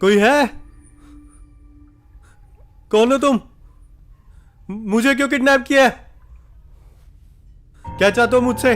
कोई है? कौन हो तुम? मुझे क्यों किडनैप किया है? क्या चाहते हो मुझसे?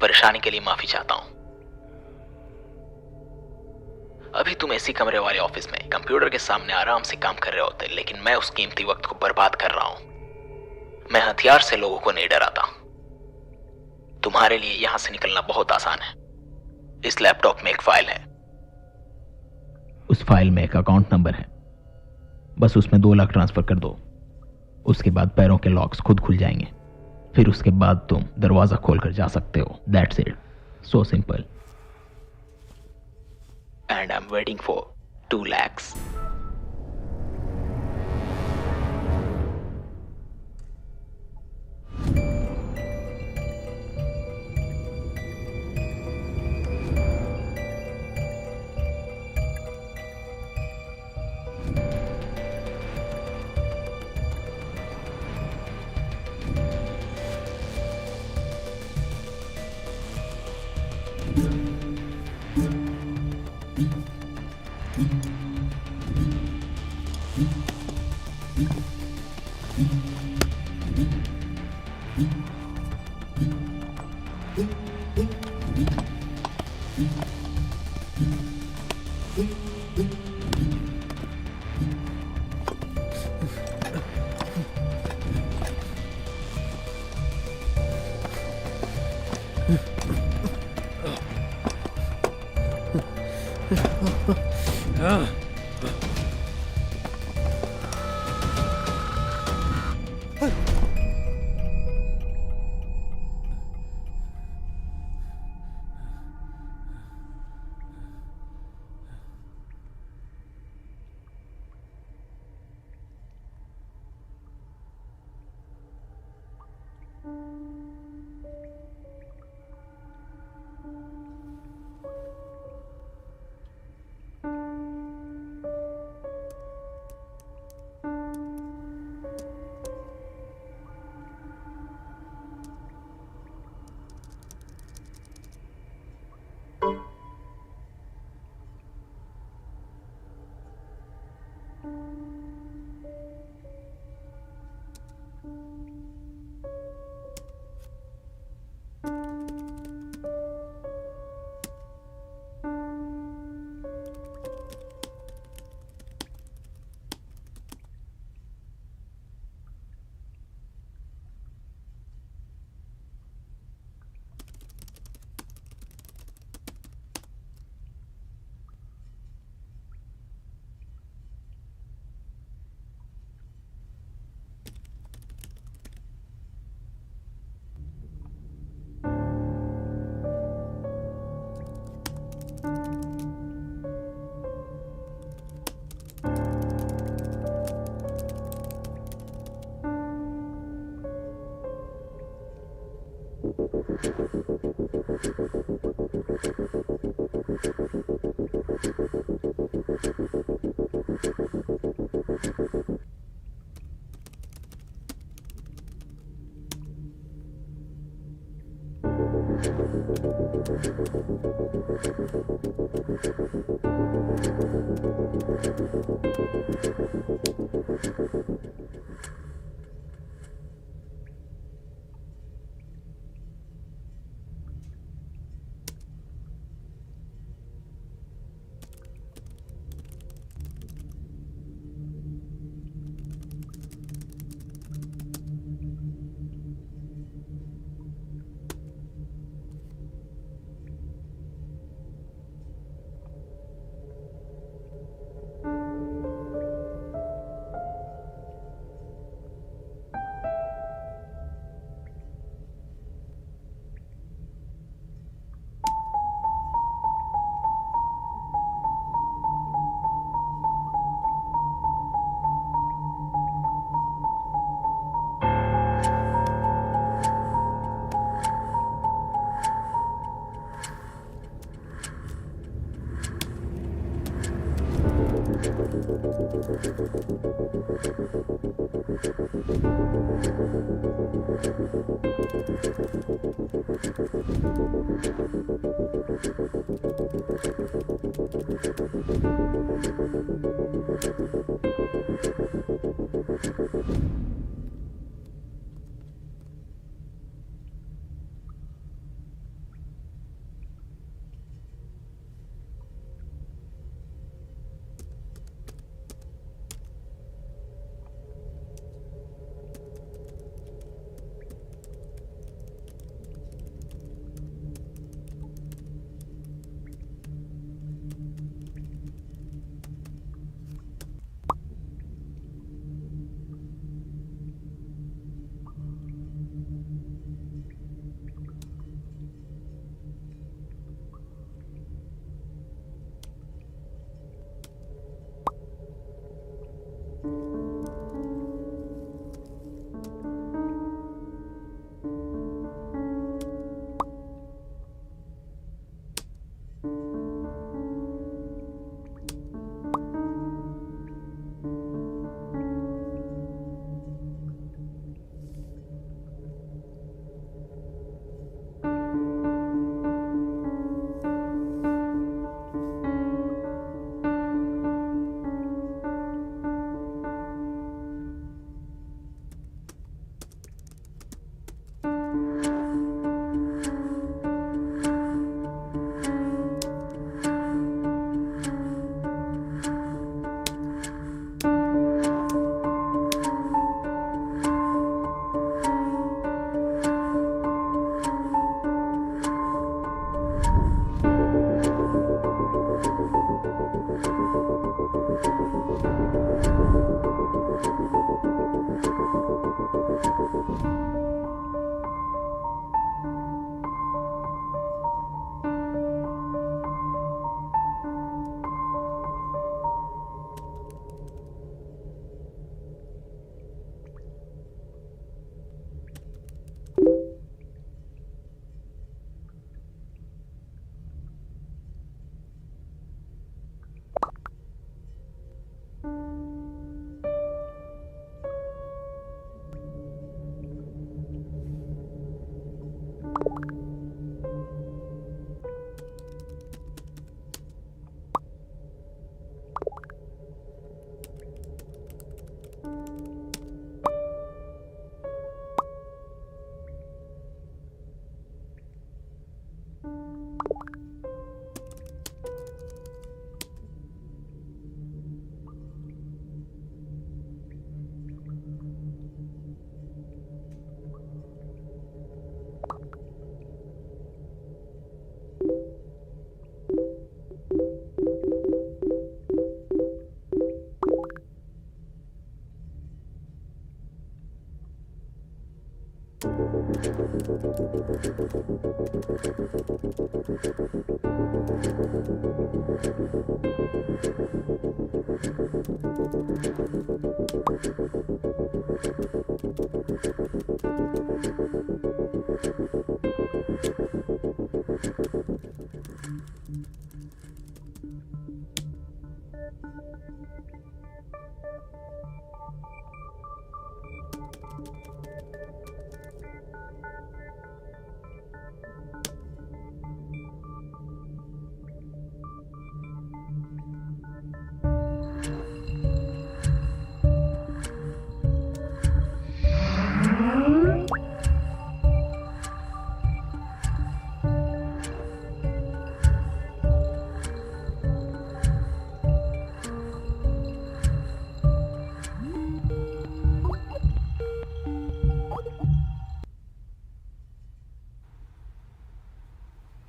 परेशानी के लिए माफी चाहता हूं। अभी तुम एसी कमरे वाले ऑफिस में कंप्यूटर के सामने आराम से काम कर रहे होते, लेकिन मैं उस कीमती वक्त को बर्बाद कर रहा हूं। मैं हथियार से लोगों को नहीं डराता। तुम्हारे लिए यहां से निकलना बहुत आसान है। इस लैपटॉप में एक फाइल है। उस फाइल में एक अकाउंट नंबर है। बस उसमें 2 लाख ट्रांसफर कर दो। उसके बाद पैरों के लॉक्स खुद खुल जाएंगे। फिर उसके बाद तुम दरवाजा खोलकर जा सकते हो। That's it. So simple. And I am waiting for 2 lakhs.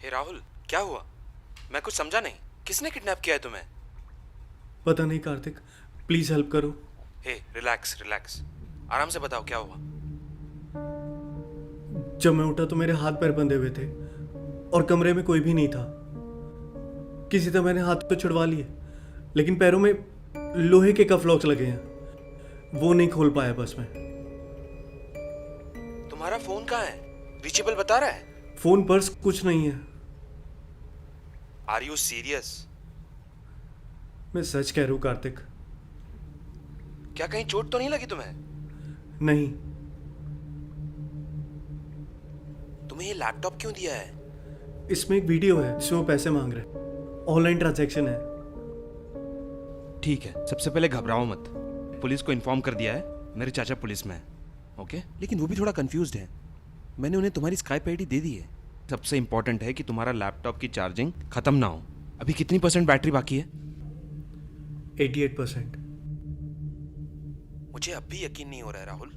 हे राहुल, क्या हुआ? मैं कुछ समझा नहीं। किसने किडनैप किया है तुम्हें? पता नहीं कार्तिक, प्लीज हेल्प करो। हे रिलैक्स रिलैक्स, आराम से बताओ क्या हुआ। जब मैं उठा तो मेरे हाथ पैर बंधे हुए थे और कमरे में कोई भी नहीं था। किसी तरह मैंने हाथ तो छुड़वा लिए, लेकिन पैरों में लोहे के कफ लॉक्स लगे हैं, वो नहीं खोल पाया बस मैं। तुम्हारा फोन कहाँ है? रीचेबल बता रहा है? फोन, पर्स, कुछ नहीं है। Are you serious? मैं सच कह रहा हूँ कार्तिक। क्या कहीं चोट तो नहीं लगी तुम्हें? नहीं। तुम्हें ये लैपटॉप क्यों दिया है? इसमें एक वीडियो है जिसमें वो पैसे मांग रहे हैं। ऑनलाइन ट्रांजैक्शन है। ठीक है, सबसे पहले घबराओ मत। पुलिस को इन्फॉर्म कर दिया है, मेरे चाचा पुलिस में है। ओके, लेकिन वो भी थोड़ा कंफ्यूज्ड है। मैंने उन्हें तुम्हारी स्काइप आईडी दे दी है। सबसे इंपॉर्टेंट है कि तुम्हारा लैपटॉप की चार्जिंग खत्म ना हो। अभी कितनी % बैटरी बाकी है? 88%। मुझे अब भी यकीन नहीं हो रहा है राहुल।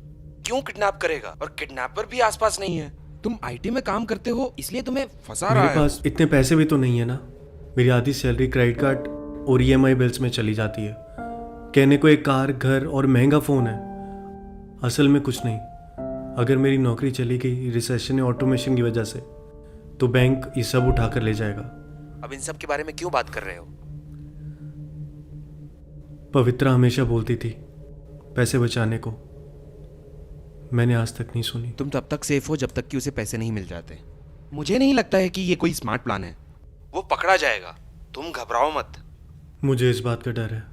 क्यों किडनैप करेगा? और किडनैपर भी आसपास नहीं है। तुम आईटी में काम करते हो, इसलिए तुम्हें फंसा रहा है। मेरे पास इतने पैसे भी तो नहीं है ना। मेरी आधी सैलरी क्रेडिट कार्ड और ईएमआई बिल्स में चली जाती है। कहने को एक कार, घर और महंगा फ़ोन है, असल में कुछ नहीं। अगर मेरी नौकरी चली गई रिसेशन या ऑटोमेशन की वजह से, तो बैंक ये सब उठा कर ले जाएगा। अब इन सब के बारे में क्यों बात कर रहे हो? पवित्रा हमेशा बोलती थी पैसे बचाने को, मैंने आज तक नहीं सुनी। तुम तब तक सेफ हो जब तक कि उसे पैसे नहीं मिल जाते। मुझे नहीं लगता है कि ये कोई स्मार्ट प्लान है। वो पकड़ा जाएगा, तुम घबराओ मत। मुझे इस बात का डर है।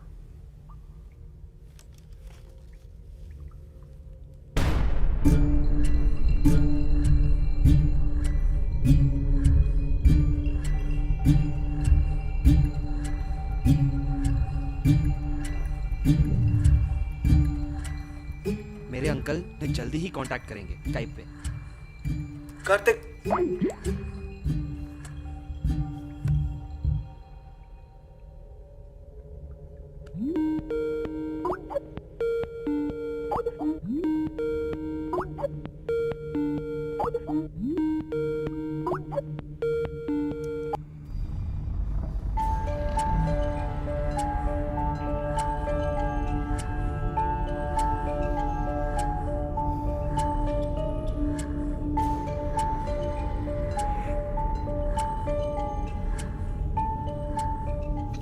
मेरे अंकल जल्दी ही कांटेक्ट करेंगे स्काइप पे। कार्तिक,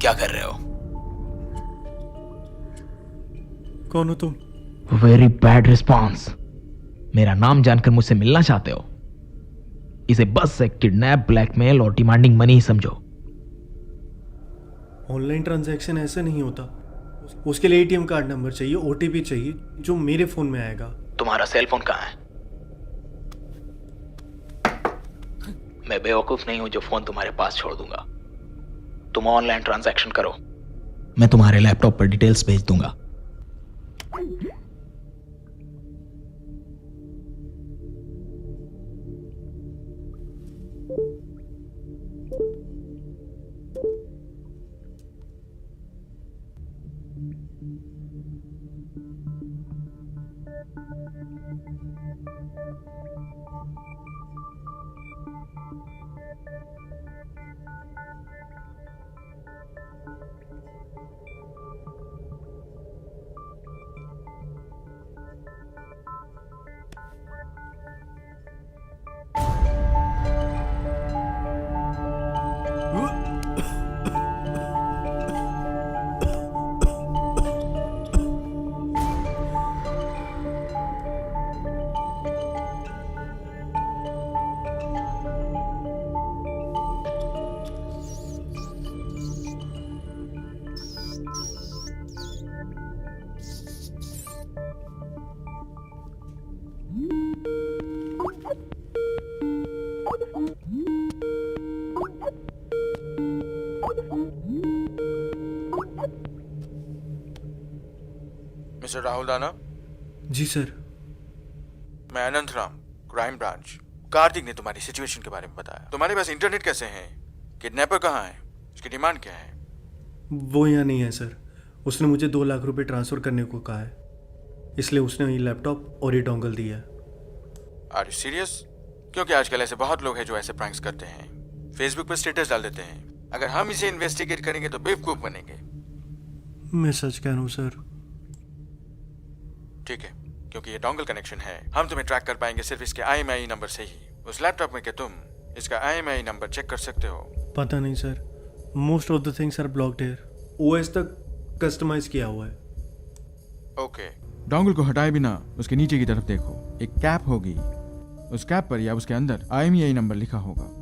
क्या कर रहे हो? कौन हो तुम? Very bad response. मेरा नाम जानकर मुझसे मिलना चाहते हो? इसे बस एक किडनैप, ब्लैकमेल और डिमांडिंग मनी ही समझो। ऑनलाइन ट्रांजैक्शन ऐसे नहीं होता। उसके लिए एटीएम कार्ड नंबर चाहिए, ओटीपी चाहिए, जो मेरे फोन में आएगा। तुम्हारा सेल फोन कहाँ है? मैं बेवकूफ नहीं हूं जो फोन तुम्हारे पास छोड़ दूंगा। तुम ऑनलाइन ट्रांजैक्शन करो। मैं तुम्हारे लैपटॉप पर डिटेल्स भेज दूंगा। मिस्टर राहुल दाना, जी सर। मैं अनंत राम, क्राइम ब्रांच। कार्तिक ने तुम्हारी सिचुएशन के बारे में बताया। तुम्हारे पास इंटरनेट कैसे है? किडनैपर कहाँ है? उसकी डिमांड क्या है? वो यहाँ नहीं है सर। उसने मुझे 2 लाख रुपए ट्रांसफ़र करने को कहा है, इसलिए उसने ये लैपटॉप और ये डोंगल दिया है। Are you serious? क्योंकि आजकल ऐसे बहुत लोग हैं जो ऐसे प्रैंक्स करते हैं, फेसबुक पर स्टेटस डाल देते हैं। अगर हम इसे इन्वेस्टिगेट करेंगे तो बेवकूफ बनेंगे। मैं सच कह रहा हूँ सर। ठीक है, क्योंकि ये डोंगल कनेक्शन है, हम तुम्हें ट्रैक कर पाएंगे सिर्फ इसके IMEI नंबर से ही। उस लैपटॉप में क्या तुम इसका IMEI नंबर चेक कर सकते हो? पता नहीं sir, most of the things are blocked here. OS तक कस्टमाइज किया हुआ है। ओके, डोंगल को हटाए बिना उसके नीचे की तरफ देखो, एक कैप होगी। उस कैप पर या उसके अंदर IMEI नंबर लिखा होगा।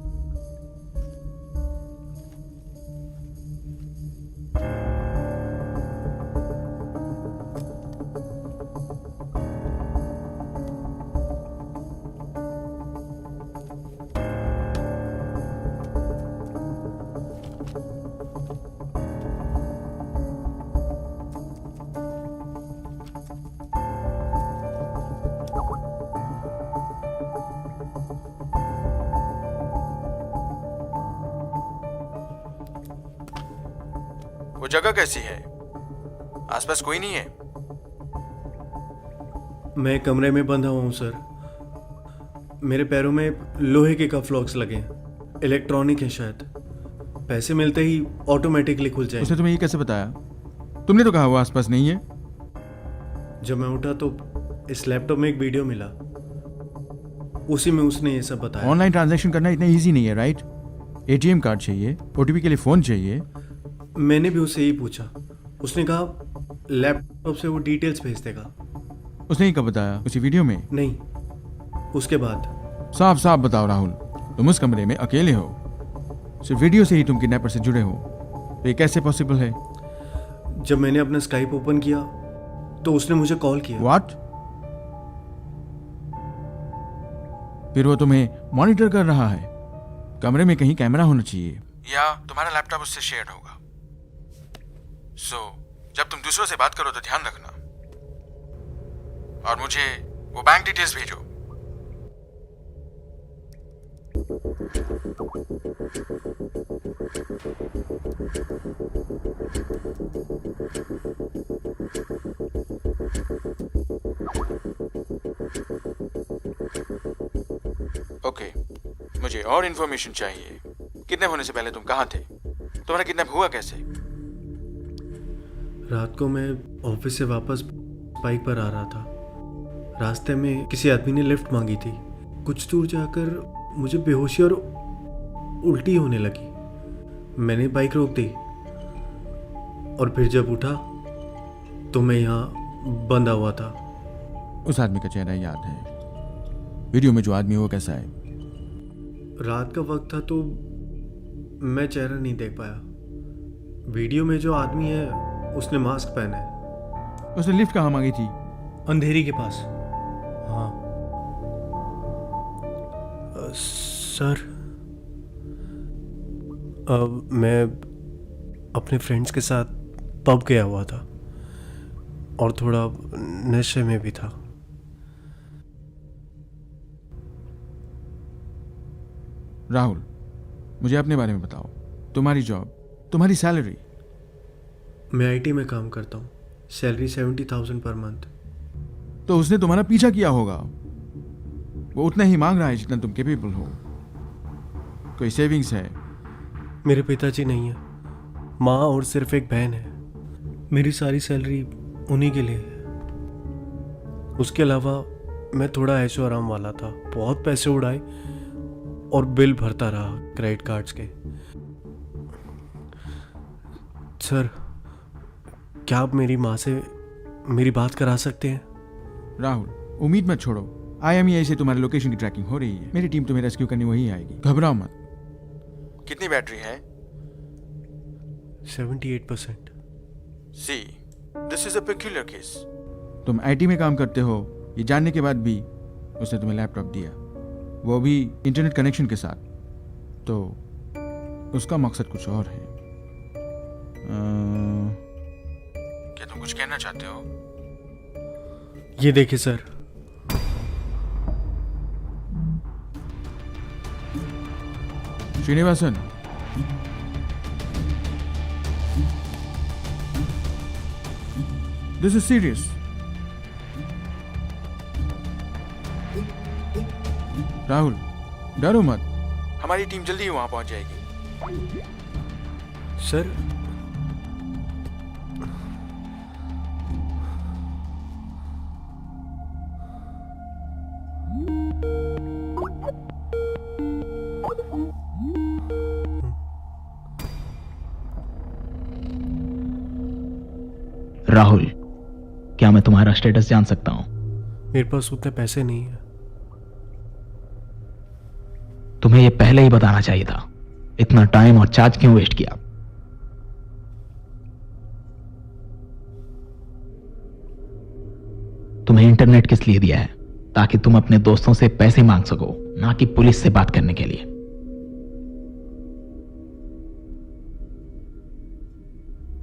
वो जगह कैसी है? आसपास कोई नहीं है? मैं कमरे में बंधा हुआ हूँ सर। मेरे पैरों में लोहे के कफ लॉक्स लगे हैं, इलेक्ट्रॉनिक है शायद। पैसे मिलते ही ऑटोमेटिकली खुल उसने जाएंगे। तुम्हें ये कैसे बताया? तुमने तो कहा वो आसपास नहीं है। जब मैं उठा तो इस लैपटॉप में एक वीडियो मिला, उसी में उसने ये सब बताया। ऑनलाइन ट्रांजैक्शन करना इतना इजी नहीं है, राइट? ATM कार्ड चाहिए, OTP के लिए फोन चाहिए। मैंने भी उससे यही पूछा। उसने कहा लैपटॉप से वो डिटेल्स भेज देगा। उसने ही कब बताया? उसी वीडियो में? नहीं, उसके बाद। साफ साफ बताओ राहुल, तुम उस कमरे में अकेले हो, सिर्फ वीडियो से ही तुम किडनैपर से जुड़े हो, तो ये कैसे पॉसिबल है? जब मैंने अपना स्काइप ओपन किया तो उसने मुझे कॉल किया। व्हाट? फिर वो तुम्हें मॉनिटर कर रहा है। कमरे में कहीं कैमरा होना चाहिए। या तुम्हारा लैपटॉप उससे शेयर होगा। सो जब तुम दूसरों से बात करो तो ध्यान रखना, और मुझे वो बैंक डिटेल्स भेजो। ओके, मुझे और इन्फॉर्मेशन चाहिए। किडनैप होने से पहले तुम कहाँ थे? तुम्हारा किडनैप हुआ कैसे? रात को मैं ऑफिस से वापस बाइक पर आ रहा था। रास्ते में किसी आदमी ने लिफ्ट मांगी थी। कुछ दूर जाकर मुझे बेहोशी और उल्टी होने लगी। मैंने बाइक रोक दी और फिर जब उठा तो मैं यहाँ बंधा हुआ था। उस आदमी का चेहरा याद है? वीडियो में जो आदमी है वो कैसा है? रात का वक्त था तो मैं चेहरा नहीं देख पाया। वीडियो में जो आदमी है उसने मास्क पहना है। उसने लिफ्ट कहाँ मांगी थी? अंधेरी के पास। हाँ सर, मैं अपने फ्रेंड्स के साथ पब गया हुआ था और थोड़ा नशे में भी था। राहुल, मुझे अपने बारे में बताओ। तुम्हारी जॉब, तुम्हारी सैलरी। मैं IT में काम करता हूँ। Salary 70,000 per month. तो उसने तुम्हारा पीछा किया होगा। वो उतना ही मांग रहा है जितना तुम कैपेबल हो। कोई सेविंग्स है? मेरे पिताजी नहीं है, माँ और सिर्फ एक बहन है। मेरी सारी सैलरी उन्हीं के लिए है। उसके अलावा मैं थोड़ा ऐशो आराम वाला था। बहुत पैसे उड़ाए और बिल भरता रहा क्रेडिट कार्ड्स के। सर, क्या आप मेरी माँ से मेरी बात करा सकते हैं? राहुल, उम्मीद मत छोड़ो। IMEI से तुम्हारे लोकेशन की ट्रैकिंग हो रही है। मेरी टीम तुम्हें रेस्क्यू करने वही आएगी, घबराओ मत। कितनी बैटरी है? 78%। See, this is a peculiar case. तुम IT में काम करते हो ये जानने के बाद भी उसने तुम्हें लैपटॉप दिया, वो भी इंटरनेट कनेक्शन के साथ। तो उसका मकसद कुछ और है। क्या तुम कुछ कहना चाहते हो? ये देखिए sir, Srinivasan, this is serious. Rahul, डरो मत। हमारी टीम जल्दी ही वहां पहुंच जाएगी। सर राहुल, क्या मैं तुम्हारा स्टेटस जान सकता हूं? मेरे पास उतने पैसे नहीं है। तुम्हें यह पहले ही बताना चाहिए था। इतना टाइम और चार्ज क्यों वेस्ट किया? तुम्हें इंटरनेट किस लिए दिया है? ताकि तुम अपने दोस्तों से पैसे मांग सको, ना कि पुलिस से बात करने के लिए।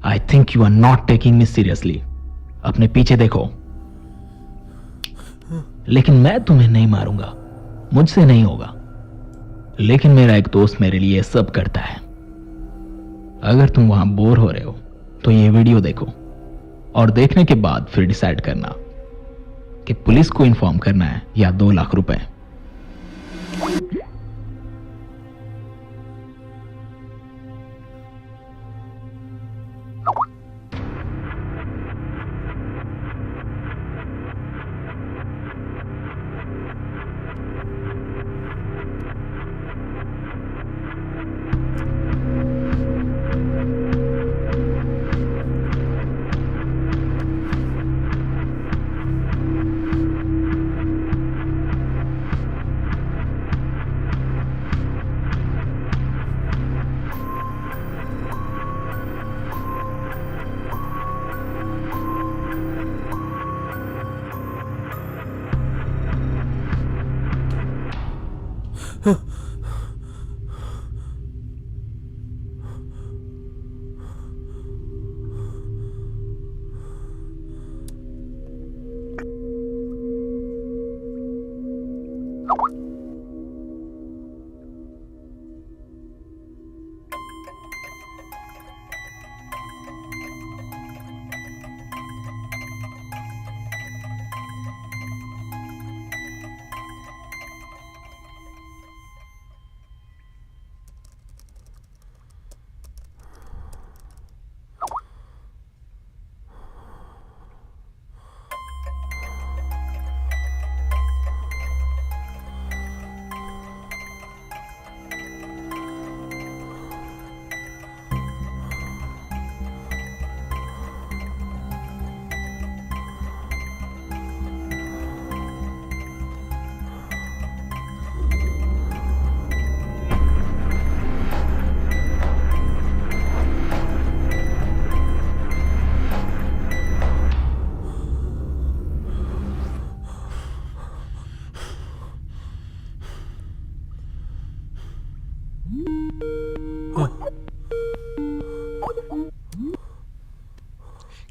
I think you are not taking me seriously. अपने पीछे देखो। लेकिन मैं तुम्हें नहीं मारूंगा, मुझसे नहीं होगा। लेकिन मेरा एक दोस्त मेरे लिए सब करता है। अगर तुम वहां बोर हो रहे हो तो ये वीडियो देखो, और देखने के बाद फिर डिसाइड करना कि पुलिस को इन्फॉर्म करना है या 2 लाख रुपए।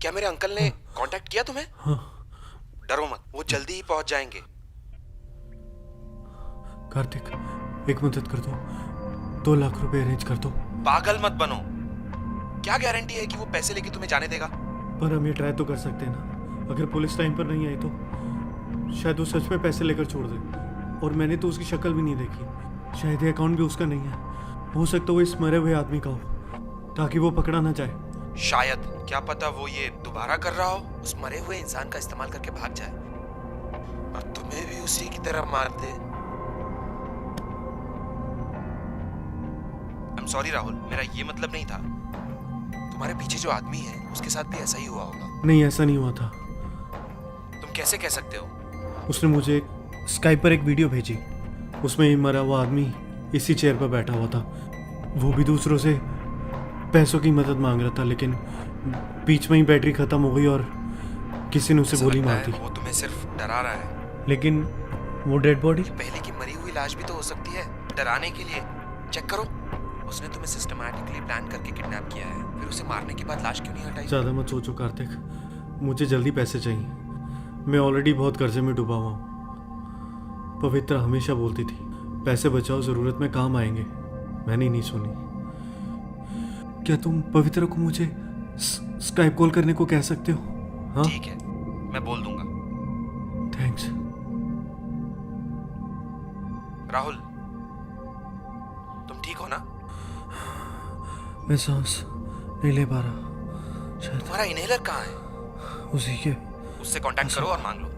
क्या मेरे अंकल ने कांटेक्ट किया तुम्हें? डरो मत, वो जल्दी ही पहुंच जाएंगे। कार्तिक, एक मदद कर दो, 2 लाख रुपए अरेंज कर दो। पागल मत बनो। क्या गारंटी है कि वो पैसे लेके तुम्हें जाने देगा? पर हम ये ट्राई तो कर सकते हैं ना। अगर पुलिस टाइम पर नहीं आई तो शायद वो सच में पैसे लेकर छोड़ दे। और मैंने तो उसकी शक्ल भी नहीं देखी। शायद ये अकाउंट भी उसका नहीं है। हो सकता है वो इस मरे हुए आदमी का हो, ताकि वो पकड़ा ना जाए। शायद, क्या पता वो ये दोबारा कर रहा हो, उस मरे हुए इंसान का इस्तेमाल करके भाग जाए और तुम्हें भी उसी की तरह मार दे। I'm sorry राहुल, मेरा ये मतलब नहीं था। तुम्हारे पीछे जो आदमी है उसके साथ भी ऐसा ही हुआ होगा। नहीं, ऐसा नहीं हुआ था। तुम कैसे कह सकते हो? उसने मुझे स्काइप पर एक वीडियो भेजी। उसमें ही मरा हुआ आदमी इसी चेयर पर बैठा हुआ था। वो भी दूसरों से पैसों की मदद मांग रहा था, लेकिन बीच में ही बैटरी खत्म हो गई और किसी ने उसे ऐसा गोली लगता मार है दी। वो तुम्हें सिर्फ डरा रहा है। लेकिन वो डेड बॉडी पहले की मरी हुई लाश भी तो हो सकती है, डराने के लिए। चेक करो, उसने तुम्हें सिस्टमैटिकली प्लान करके किडनैप किया है, फिर उसे मारने के बाद लाश क्यों नहीं हटाई? ज़्यादा मत सोचो कार्तिक, मुझे जल्दी पैसे चाहिए। मैं ऑलरेडी बहुत कर्जे में डूबा हुआ हूँ। पवित्र हमेशा बोलती थी पैसे बचाओ, ज़रूरत में काम आएंगे। मैंने नहीं सुनी। क्या तुम पवित्र को मुझे स्काइप कॉल करने को कह सकते हो? हाँ ठीक है, मैं बोल दूंगा। थैंक्स। राहुल, तुम ठीक हो ना? मैं सांस नहीं ले पा रहा। शायद तुम्हारा इनहेलर कहाँ है? उसी के। उससे कांटेक्ट करो और मांग लो।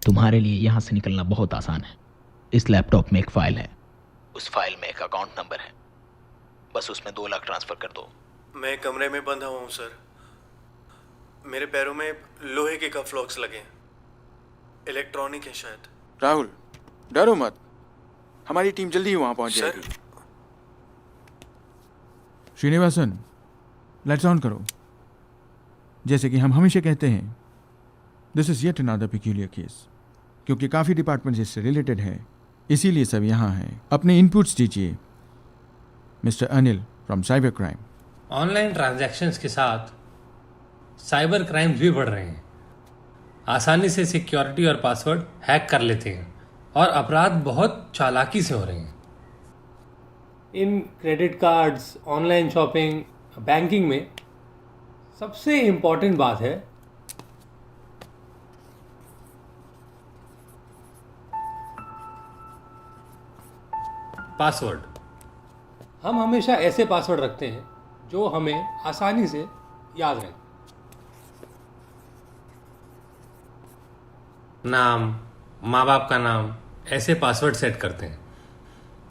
तुम्हारे लिए यहां से निकलना बहुत आसान है। इस लैपटॉप में एक फाइल है। उस फाइल में एक अकाउंट नंबर है, बस उसमें 2 लाख ट्रांसफर कर दो। मैं कमरे में बंधा हुआ हूँ सर। मेरे पैरों में लोहे के कफ लॉक्स लगे हैं। इलेक्ट्रॉनिक है शायद। राहुल, डरो मत, हमारी टीम जल्दी ही वहां पहुंच सर। जाएगी। श्रीनिवासन, लाइट्स ऑन करो। जैसे कि हम हमेशा कहते हैं, this is yet another peculiar case, क्योंकि काफ़ी डिपार्टमेंट्स इससे रिलेटेड है, इसीलिए सब यहाँ हैं। अपने इनपुट्स दीजिए mister Anil from cyber crime. Online transactions के साथ साइबर क्राइम्स भी बढ़ रहे हैं। आसानी से सिक्योरिटी और पासवर्ड हैक कर लेते हैं और अपराध बहुत चालाकी से हो रहे हैं। In credit cards, online shopping, banking में सबसे इम्पॉर्टेंट बात है पासवर्ड। हम हमेशा ऐसे पासवर्ड रखते हैं जो हमें आसानी से याद रहे। नाम, माँ बाप का नाम, ऐसे पासवर्ड सेट करते हैं।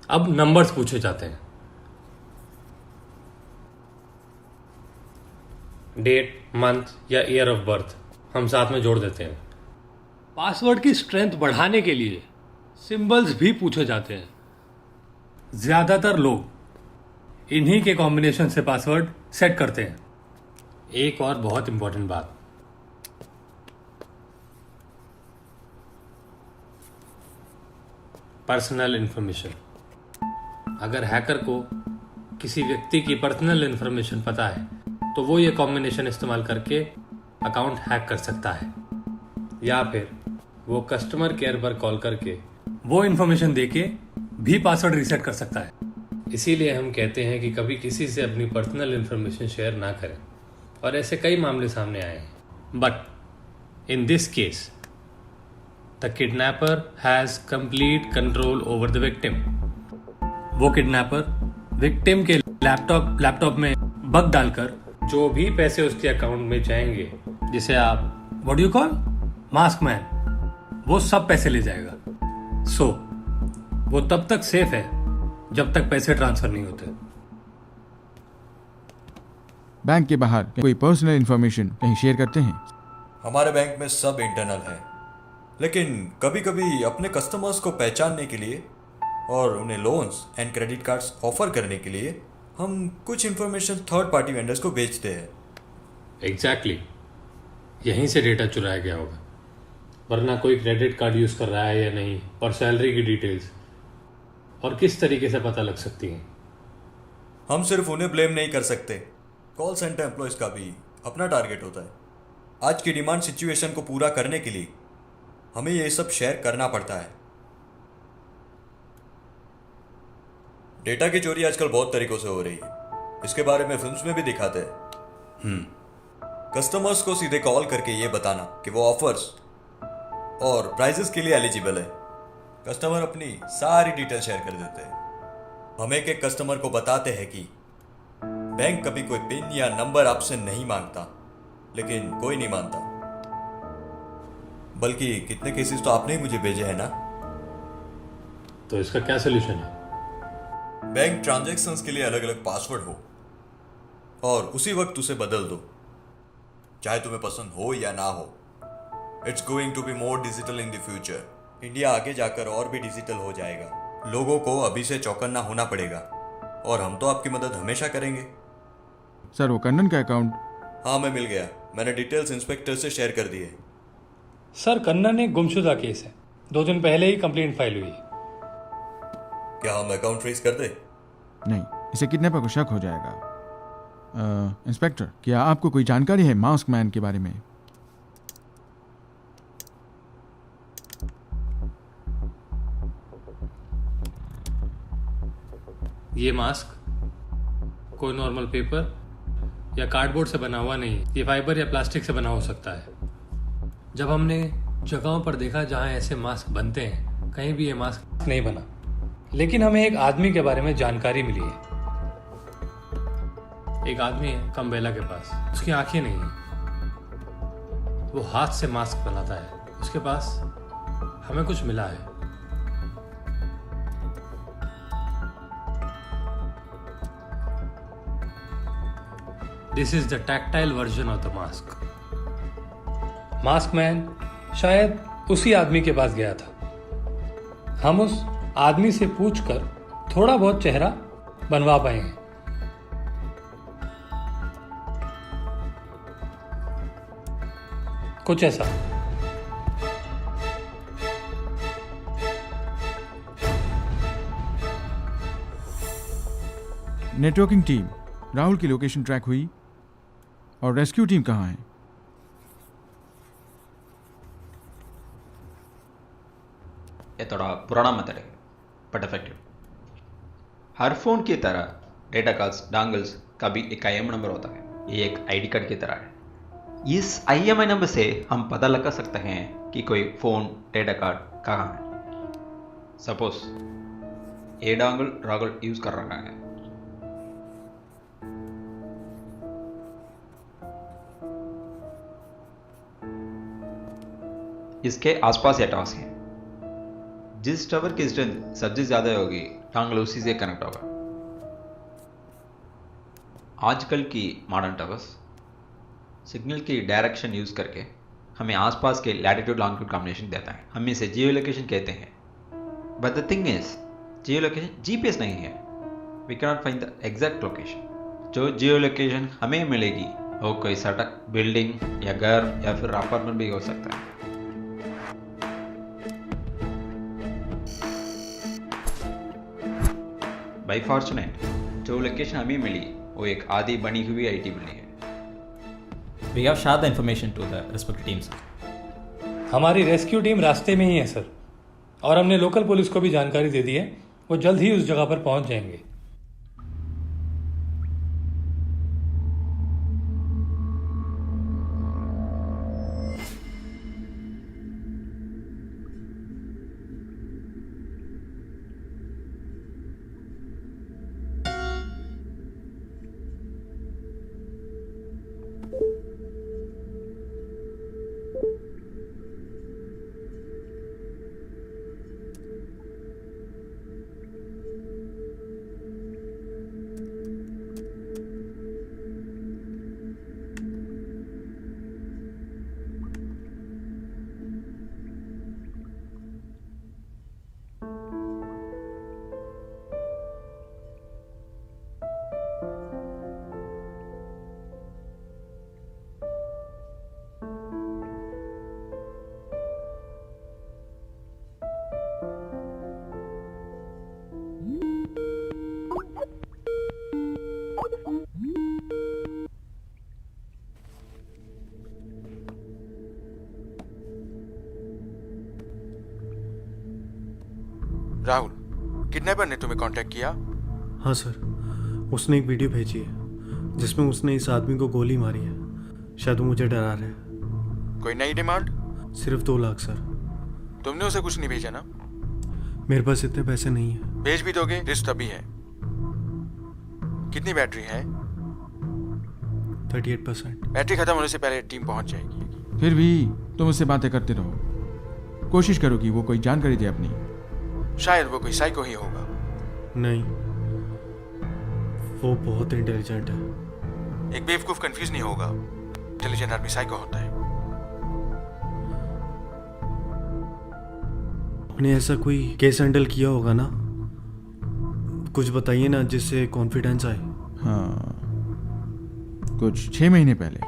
अब नंबर्स पूछे जाते हैं। डेट, मंथ या ईयर ऑफ बर्थ हम साथ में जोड़ देते हैं। पासवर्ड की स्ट्रेंथ बढ़ाने के लिए सिंबल्स भी पूछे जाते हैं। ज्यादातर लोग इन्हीं के कॉम्बिनेशन से पासवर्ड सेट करते हैं। एक और बहुत इंपॉर्टेंट बात, पर्सनल इंफॉर्मेशन। अगर हैकर को किसी व्यक्ति की पर्सनल इंफॉर्मेशन पता है तो वो ये कॉम्बिनेशन इस्तेमाल करके अकाउंट हैक कर सकता है, या फिर वो कस्टमर केयर पर कॉल करके वो इंफॉर्मेशन देके भी पासवर्ड रीसेट कर सकता है। इसीलिए हम कहते हैं कि कभी किसी से अपनी पर्सनल इंफॉर्मेशन शेयर ना करें, और ऐसे कई मामले सामने आए हैं। But in this case the kidnapper has complete control over the victim. वो किडनैपर विक्टिम के लैपटॉप में बग डालकर जो भी पैसे उसके अकाउंट में जाएंगे, जिसे आप what do you call mask man, वो सब पैसे ले जाएगा। सो वो तब तक सेफ है जब तक पैसे ट्रांसफर नहीं होते। बैंक के बाहर कोई पर्सनल इंफॉर्मेशन कहीं शेयर करते हैं? हमारे बैंक में सब इंटरनल है, लेकिन कभी कभी अपने कस्टमर्स को पहचानने के लिए और उन्हें loans and credit cards offer करने के लिए हम कुछ इंफॉर्मेशन थर्ड पार्टी वेंडर्स को बेचते हैं। एग्जैक्टली यहीं से डेटा चुराया गया होगा, वरना कोई क्रेडिट कार्ड यूज़ कर रहा है या नहीं, और सैलरी की डिटेल्स और किस तरीके से पता लग सकती हैं। हम सिर्फ उन्हें ब्लेम नहीं कर सकते, कॉल सेंटर एम्प्लॉयज़ का भी अपना टारगेट होता है। आज की डिमांड सिचुएशन को पूरा करने के लिए हमें ये सब शेयर करना पड़ता है। डेटा की चोरी आजकल बहुत तरीकों से हो रही है, इसके बारे में फिल्म्स में भी दिखाते हैं। कस्टमर्स को सीधे कॉल करके ये बताना कि वो ऑफर्स और प्राइजेस के लिए एलिजिबल है। कस्टमर अपनी सारी डिटेल शेयर कर देते हैं। हम एक एक कस्टमर को बताते हैं कि बैंक कभी कोई पिन या नंबर आपसे नहीं मांगता, लेकिन कोई नहीं मानता। बल्कि कितने केसेस तो आपने ही मुझे भेजे हैं ना। तो इसका क्या सोल्यूशन है? बैंक ट्रांजैक्शंस के लिए अलग अलग पासवर्ड हो और उसी वक्त उसे बदल दो, चाहे तुम्हें पसंद हो या ना हो। It's going to be more digital in the future. India आगे जाकर और भी डिजिटल हो जाएगा। लोगों को अभी से चौकन्ना होना पड़ेगा और हम तो आपकी मदद हमेशा करेंगे। सर, वो कन्नन का अकाउंट? हाँ, मैं मिल गया। मैंने डिटेल्स इंस्पेक्टर से शेयर कर दिए। सर, कन्नन एक गुमशुदा केस है, 2 दिन पहले ही कंप्लेंट फाइल हुई है। क्या हम अकाउंट ट्रेस कर दे? नहीं, इसे किडनैपर को शक हो जाएगा। इंस्पेक्टर, क्या आपको कोई जानकारी है मास्क मैन के बारे में? ये मास्क कोई नॉर्मल पेपर या कार्डबोर्ड से बना हुआ नहीं, ये फाइबर या प्लास्टिक से बना हो सकता है। जब हमने जगहों पर देखा जहां ऐसे मास्क बनते हैं, कहीं भी ये मास्क नहीं बना, लेकिन हमें एक आदमी के बारे में जानकारी मिली है। एक आदमी है कम्बेला के पास, उसकी आंखें नहीं है, वो हाथ से मास्क बनाता है। उसके पास हमें कुछ मिला है। This is the tactile version of the mask. Mask man शायद उसी आदमी के पास गया था। हम उस आदमी से पूछकर थोड़ा बहुत चेहरा बनवा पाए हैं। कुछ ऐसा। नेटवर्किंग टीम, राहुल की लोकेशन ट्रैक हुई और रेस्क्यू टीम कहाँ है? ये थोड़ा पुराना मेथड है बट इफेक्टिव। हर फोन की तरह डेटा कॉल्स डांगल्स का भी एक IMI नंबर होता है। ये एक ID कार्ड की तरह है। इस IMI नंबर से हम पता लगा सकते हैं कि कोई फोन डेटा कार्ड कहाँ है। सपोज ये डांगल राहुल यूज कर रहा है। इसके आसपास ये टावर्स हैं। जिस टावर की स्ट्रेंथ सबसे ज्यादा होगी, डांगल उसी से कनेक्ट होगा। आजकल की मॉडर्न टावर्स सिग्नल की डायरेक्शन यूज करके हमें आसपास के लैटिट्यूड लॉन्गिट्यूड कॉम्बिनेशन देता है। हम इसे जियो लोकेशन कहते हैं। But the thing is, geo location GPS नहीं है। We can not find the exact location. जो जियो लोकेशन हमें मिलेगी वो कोई सड़क, बिल्डिंग या घर या फिर अपार्टमेंट भी हो सकता है। बाई फॉर्चुनेट जो लोकेशन हमें मिली वो एक आधी बनी हुई IT बिल्डिंग है। We have shared the information to the respective teams. हमारी रेस्क्यू टीम रास्ते में ही है सर, और हमने लोकल पुलिस को भी जानकारी दे दी है। वो जल्द ही उस जगह पर पहुंच जाएंगे। किडनैपर ने तुम्हें कांटेक्ट किया? हाँ सर, उसने एक वीडियो भेजी है जिसमें उसने इस आदमी को गोली मारी है। शायद वो मुझे डरा रहा है। कोई नई डिमांड? सिर्फ 2 लाख सर। तुमने उसे कुछ नहीं भेजा ना? मेरे पास इतने पैसे नहीं है। भेज भी दोगे? रिस्क तभी है। कितनी बैटरी है? 38%। बैटरी खत्म होने से पहले टीम पहुंच जाएगी। फिर भी तुम उससे बातें करते रहो, कोशिश करो कि वो कोई जानकारी दे अपनी। शायद वो कोई साइको ही होगा। नहीं, वो बहुत इंटेलिजेंट है। एक बेवकूफ कंफ्यूज नहीं होगा। इंटेलिजेंट आदमी साइको होता है। आपने ऐसा कोई केस हैंडल किया होगा ना? कुछ बताइए ना जिससे कॉन्फिडेंस आए। हाँ, कुछ 6 महीने पहले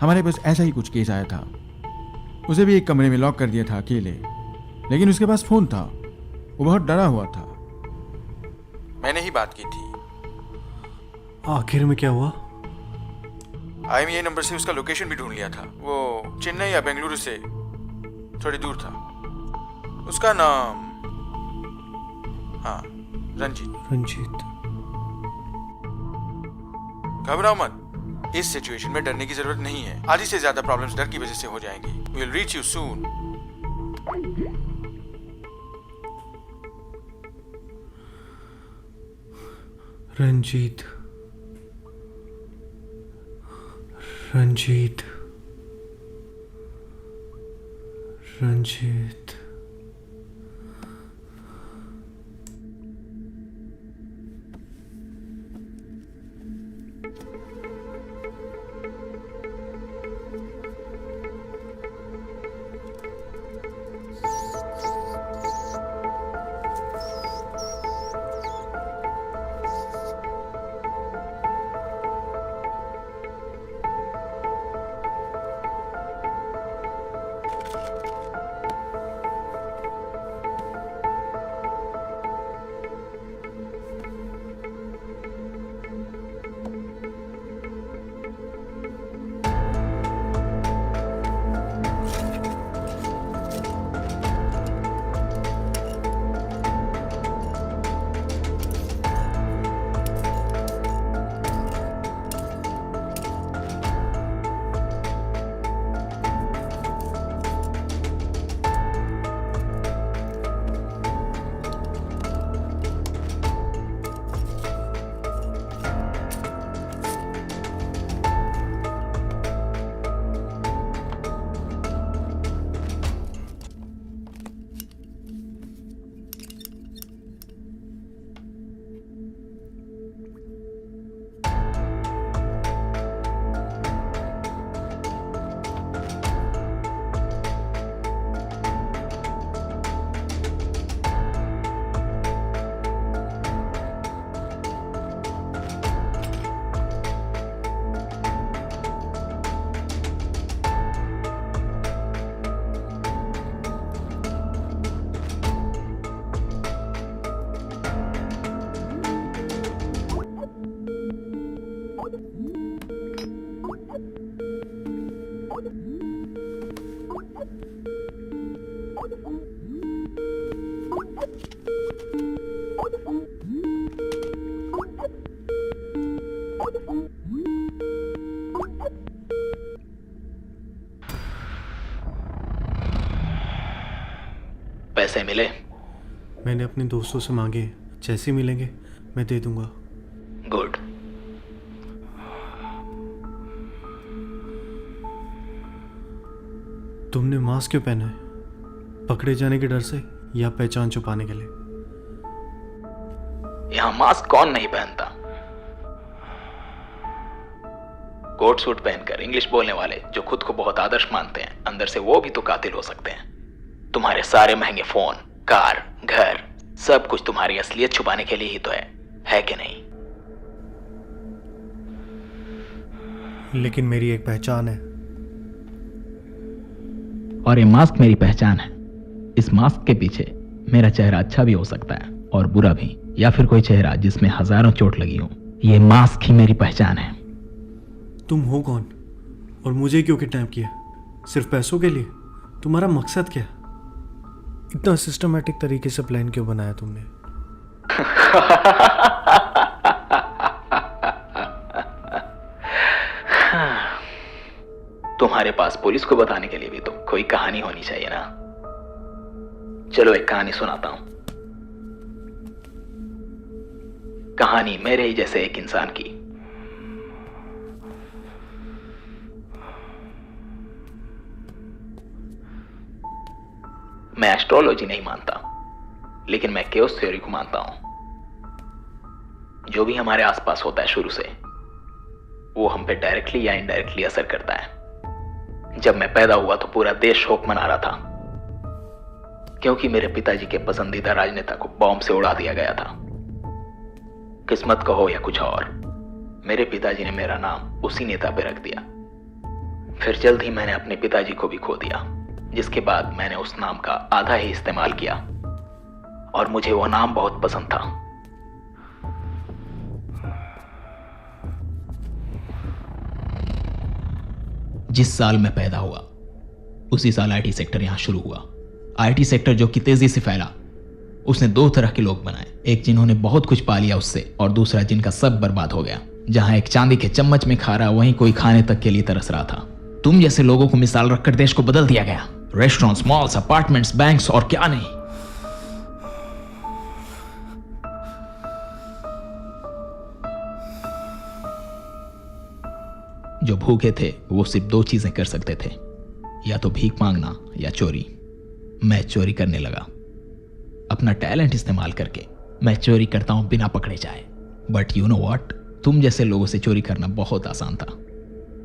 हमारे पास ऐसा ही कुछ केस आया था। उसे भी एक कमरे में लॉक कर दिया था अकेले, लेकिन उसके पास फोन था। वो बहुत डरा हुआ था। मैंने ही बात की थी। आखिर में क्या हुआ? IMEI नंबर से उसका लोकेशन भी ढूंढ लिया था। वो चेन्नई या बेंगलुरु से थोड़ी दूर था। उसका नाम, हाँ, रंजीत। घबराओ मत, इस सिचुएशन में डरने की जरूरत नहीं है। आधी से ज्यादा प्रॉब्लम्स डर की वजह से हो जाएंगी। We will reach you soon. Ranjit. पैसे मिले? मैंने अपने दोस्तों से मांगे, जैसे मिलेंगे मैं दे दूंगा। गुड। तुमने मास्क क्यों पहना है? पकड़े जाने के डर से या पहचान छुपाने के लिए? यहां मास्क कौन नहीं पहनता? कोट सूट पहनकर इंग्लिश बोलने वाले जो खुद को बहुत आदर्श मानते हैं, अंदर से वो भी तो कातिल हो सकते हैं। तुम्हारे सारे महंगे फोन, कार, घर, सब कुछ तुम्हारी असलियत छुपाने के लिए ही तो है कि नहीं? लेकिन मेरी एक पहचान है। और ये मास्क मेरी पहचान है। इस मास्क के पीछे मेरा चेहरा अच्छा भी हो सकता है और बुरा भी, या फिर कोई चेहरा जिसमें हजारों चोट लगी हो। ये मास्क ही मेरी पहचान है। तुम हो कौन और मुझे क्यों किडनैप किया? सिर्फ पैसों के लिए? तुम्हारा मकसद क्या? इतना सिस्टमैटिक तरीके से प्लान क्यों बनाया तुमने? तुम्हारे पास पुलिस को बताने के लिए भी तो कोई कहानी होनी चाहिए ना। चलो एक कहानी सुनाता हूं। कहानी मेरे ही जैसे एक इंसान की। मैं एस्ट्रोलॉजी नहीं मानता, लेकिन मैं केओस थ्योरी को मानता हूं। जो भी हमारे आसपास होता है शुरू से, वो हम पे डायरेक्टली या इनडायरेक्टली असर करता है। जब मैं पैदा हुआ तो पूरा देश शोक मना रहा था, क्योंकि मेरे पिताजी के पसंदीदा राजनेता को बॉम्ब से उड़ा दिया गया था। किस्मत का हो या कुछ और, मेरे पिताजी ने मेरा नाम उसी नेता पे रख दिया। फिर जल्द ही मैंने अपने पिताजी को भी खो दिया, जिसके बाद मैंने उस नाम का आधा ही इस्तेमाल किया, और मुझे वो नाम बहुत पसंद था। जिस साल मैं पैदा हुआ उसी साल आईटी सेक्टर यहां शुरू हुआ। आईटी सेक्टर जो कि तेजी से फैला, उसने दो तरह के लोग बनाए, एक जिन्होंने बहुत कुछ पा लिया उससे, और दूसरा जिनका सब बर्बाद हो गया। जहां एक चांदी के चम्मच में खा रहा, वहीं कोई खाने तक के लिए तरस रहा था। तुम जैसे लोगों को मिसाल रखकर देश को बदल दिया गया। रेस्टोरेंट्स, मॉल्स, अपार्टमेंट्स, बैंक्स और क्या नहीं। जो भूखे थे वो सिर्फ दो चीजें कर सकते थे, या तो भीख मांगना या चोरी। मैं चोरी करने लगा। अपना टैलेंट इस्तेमाल करके मैं चोरी करता हूं बिना पकड़े जाए। बट यू नो व्हाट, तुम जैसे लोगों से चोरी करना बहुत आसान था,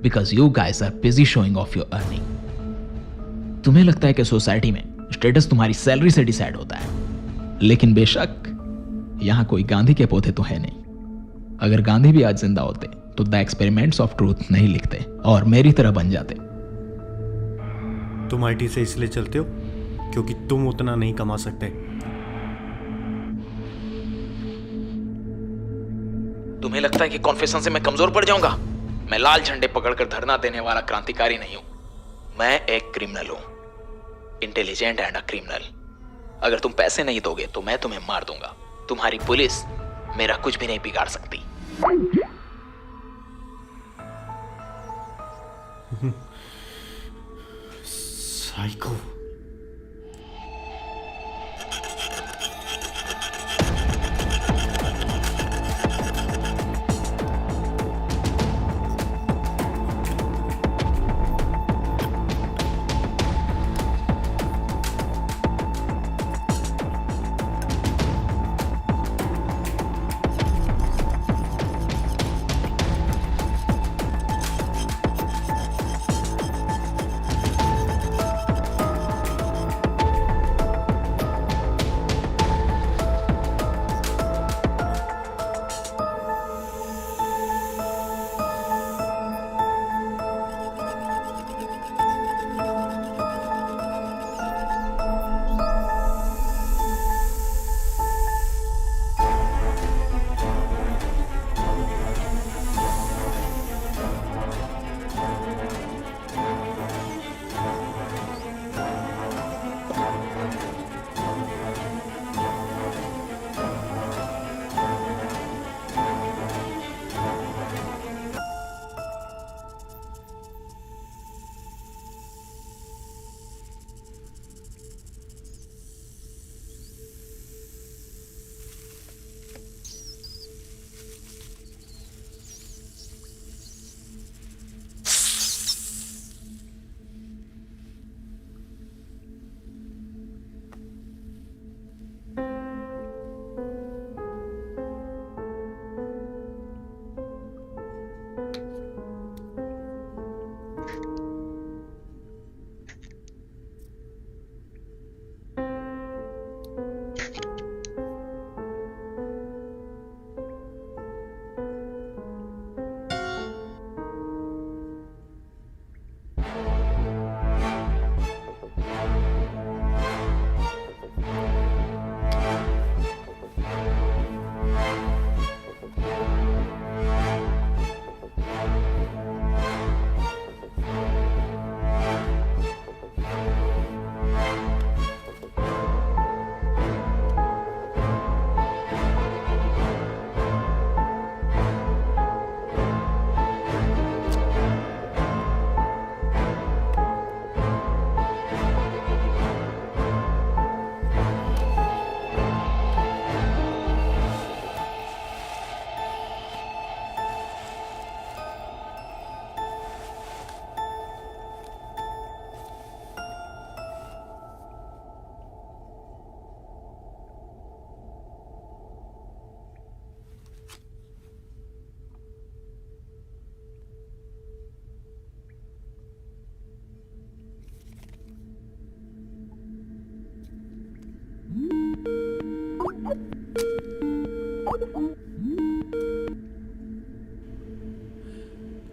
because you guys are busy showing off your earning. तुम्हें लगता है कि सोसाइटी में स्टेटस तुम्हारी सैलरी से डिसाइड होता है, लेकिन बेशक यहां कोई गांधी के पोते तो है नहीं। अगर गांधी भी आज जिंदा होते तो द एक्सपेरिमेंट्स ऑफ ट्रूथ नहीं लिखते और मेरी तरह बन जाते। तुम आईटी से इसलिए चलते हो क्योंकि तुम उतना नहीं कमा सकते। तुम्हें लगता है कि कॉन्फेशन से मैं कमजोर पड़ जाऊंगा? मैं लाल झंडे पकड़कर धरना देने वाला क्रांतिकारी नहीं हूं। मैं एक क्रिमिनल हूं, इंटेलिजेंट एंड अ क्रिमिनल। अगर तुम पैसे नहीं दोगे तो मैं तुम्हें मार दूंगा। तुम्हारी पुलिस मेरा कुछ भी नहीं बिगाड़ सकती। साइको।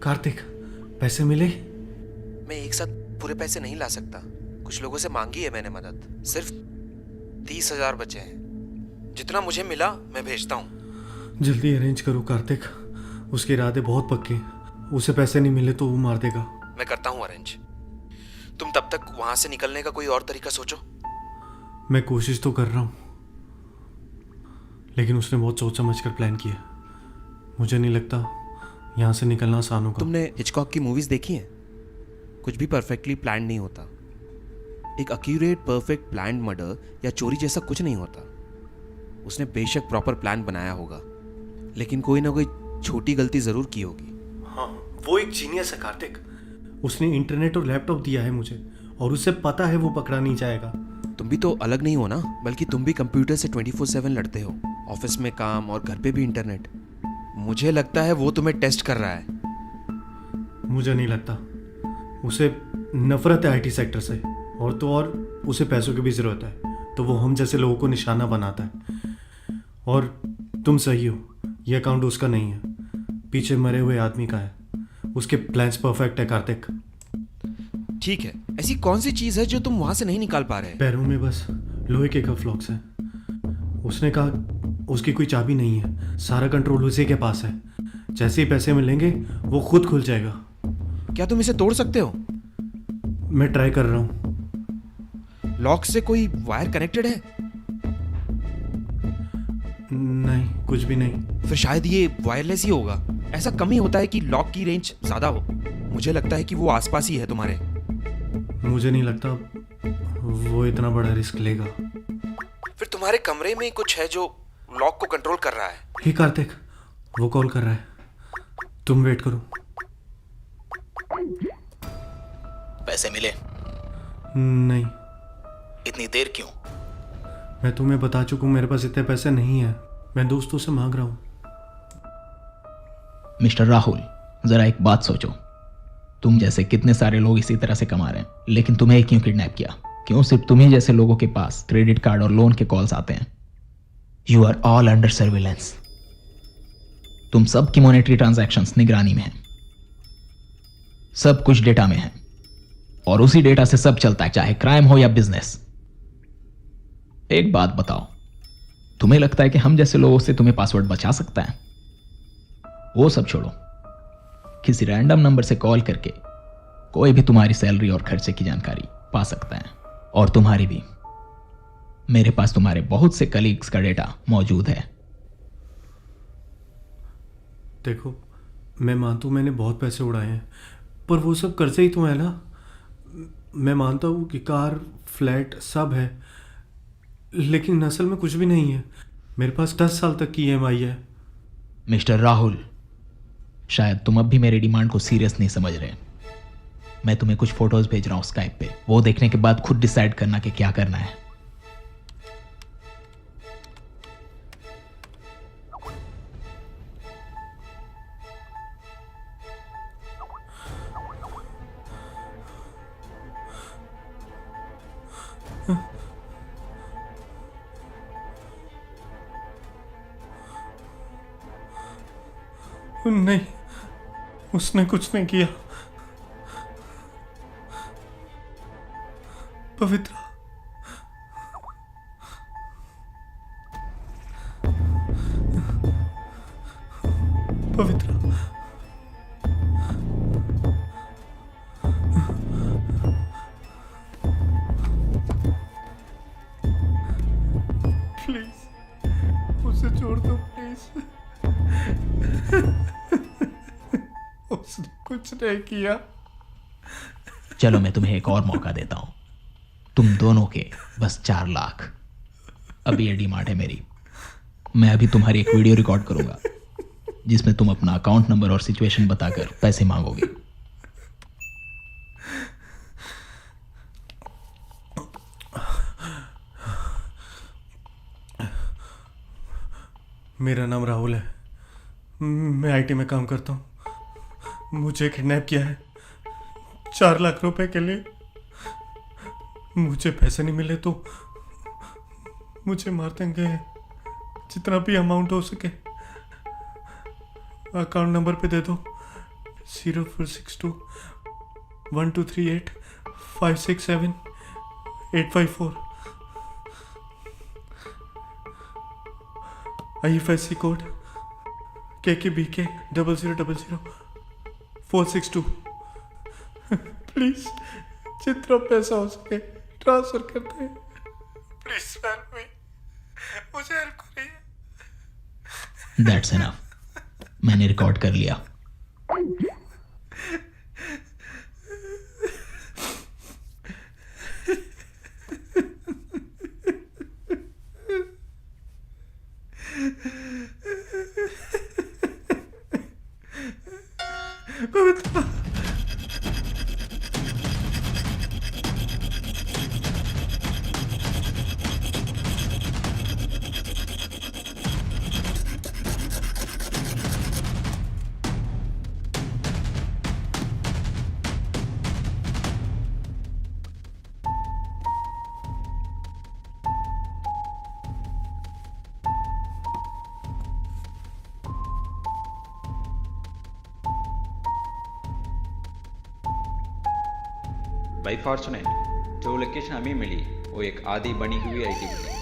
कार्तिक, पैसे मिले? मैं एक साथ पूरे पैसे नहीं ला सकता, कुछ लोगों से मांगी है मैंने मदद। सिर्फ 30,000 बचे हैं, जितना मुझे मिला मैं भेजता हूँ। जल्दी अरेंज करो कार्तिक, उसके इरादे बहुत पक्के हैं। उसे पैसे नहीं मिले तो वो मार देगा। मैं करता हूँ अरेंज, तुम तब तक वहां से निकलने का कोई और तरीका सोचो। मैं कोशिश तो कर रहा हूँ, लेकिन उसने बहुत सोच समझ कर प्लान किया। मुझे नहीं लगता यहाँ से निकलना आसान होगा। तुमने हिचकॉक की मूवीज देखी हैं? कुछ भी परफेक्टली प्लान नहीं होता। एक एक्यूरेट परफेक्ट प्लान मर्डर या चोरी जैसा कुछ नहीं होता। उसने बेशक प्रॉपर प्लान बनाया होगा, लेकिन कोई ना कोई छोटी गलती जरूर की होगी। हाँ, वो एक जीनियस है कार्तिक। उसने इंटरनेट और लैपटॉप दिया है मुझे, और उसे पता है वो पकड़ा नहीं जाएगा। तुम भी तो अलग नहीं हो ना, बल्कि तुम भी कंप्यूटर से 24/7 लड़ते हो। ऑफिस में काम और घर पे भी इंटरनेट। मुझे लगता है वो तुम्हें टेस्ट कर रहा है। मुझे नहीं लगता। उसे नफरत है आईटी सेक्टर से, और तो और उसे पैसों की भी ज़रूरत है, तो वो हम जैसे लोगों को निशाना बनाता है। और तुम सही हो, ये अकाउंट उसका नहीं है, पीछे मरे हुए आदमी का है। उसके प्लान्स परफेक्ट है कार्तिक। ठीक है, ऐसी कौन सी चीज है जो तुम वहां से नहीं निकाल पा रहे? पैरों में बस लोहे के कफ लॉक्स हैं। उसने कहा उसकी कोई चाबी नहीं है, सारा कंट्रोल उसी के पास है। जैसे ही पैसे मिलेंगे वो खुद खुल जाएगा। क्या तुम इसे तोड़ सकते हो? मैं ट्राई कर रहा हूँ। लॉक से कोई वायर कनेक्टेड है? नहीं, कुछ भी नहीं। फिर शायद ये वायरलेस ही होगा। ऐसा कम ही होता है कि लॉक की रेंज ज्यादा हो। मुझे लगता है कि वो आसपास ही है तुम्हारे। मुझे नहीं लगता वो इतना बड़ा रिस्क लेगा। फिर तुम्हारे कमरे में कुछ है जो लॉक को कंट्रोल कर रहा है। हे कार्तिक, वो कॉल कर रहा है, तुम वेट करो। पैसे मिले? नहीं। इतनी देर क्यों? मैं तुम्हें बता चुका हूँ, मेरे पास इतने पैसे नहीं है। मैं दोस्तों से मांग रहा हूँ। मिस्टर राहुल, जरा एक बात सोचो। तुम जैसे कितने सारे लोग इसी तरह से कमा रहे हैं, लेकिन तुम्हें क्यों किडनैप किया? क्यों सिर्फ तुम्ही जैसे लोगों के पास क्रेडिट कार्ड और लोन के कॉल्स आते हैं? You are all under surveillance. तुम सबकी मॉनेटरी ट्रांजैक्शंस निगरानी में है, सब कुछ डेटा में है, और उसी डेटा से सब चलता है, चाहे क्राइम हो या बिजनेस। एक बात बताओ, तुम्हें लगता है कि हम जैसे लोगों से तुम्हें पासवर्ड बचा सकता है? वो सब छोड़ो, किसी रैंडम नंबर से कॉल करके कोई भी तुम्हारी सैलरी और खर्चे की जानकारी पा सकता है, और तुम्हारी भी। मेरे पास तुम्हारे बहुत से कलीग्स का डेटा मौजूद है। देखो, मैं मानता हूँ मैंने बहुत पैसे उड़ाए हैं, पर वो सब कर्जे ही तो है ना। मैं मानता हूँ कि कार, फ्लैट सब है, लेकिन असल में कुछ भी नहीं है। मेरे पास 10 साल तक की EMI है। मिस्टर राहुल, शायद तुम अब भी मेरी डिमांड को सीरियस नहीं समझ रहे। मैं तुम्हें कुछ फोटोज भेज रहा हूं स्काइप पे, वो देखने के बाद खुद डिसाइड करना कि क्या करना है। नहीं, उसने कुछ नहीं किया। पवित्रा, पवित्रा, प्लीज उसे छोड़ दो, प्लीज। उसने कुछ नहीं किया। चलो, मैं तुम्हें एक और मौका देता हूं। तुम दोनों के बस 4 लाख। अभी ये डिमांड है मेरी। मैं अभी तुम्हारी एक वीडियो रिकॉर्ड करूंगा जिसमें तुम अपना अकाउंट नंबर और सिचुएशन बताकर पैसे मांगोगे। मेरा नाम राहुल है, मैं IT में काम करता हूँ। मुझे किडनैप किया है 4 लाख रुपए के लिए। मुझे पैसे नहीं मिले तो मुझे मार देंगे, जितना भी अमाउंट हो सके। अकाउंट नंबर पे दे दो, 0462 1238 567 854 IFSC कोड KKBK 0000 462। प्लीज जितना पैसा हो सके ट्रांसफर करते हैं। प्लीज हेल्प मी, मुझे हेल्प करिए। दैट्स इनफ, मैंने रिकॉर्ड कर लिया। पवित्रा, बाई फॉर्चुनेट जो लोकेशन हमें मिली वो एक आधी बनी हुई आईटी बिल्डिंग।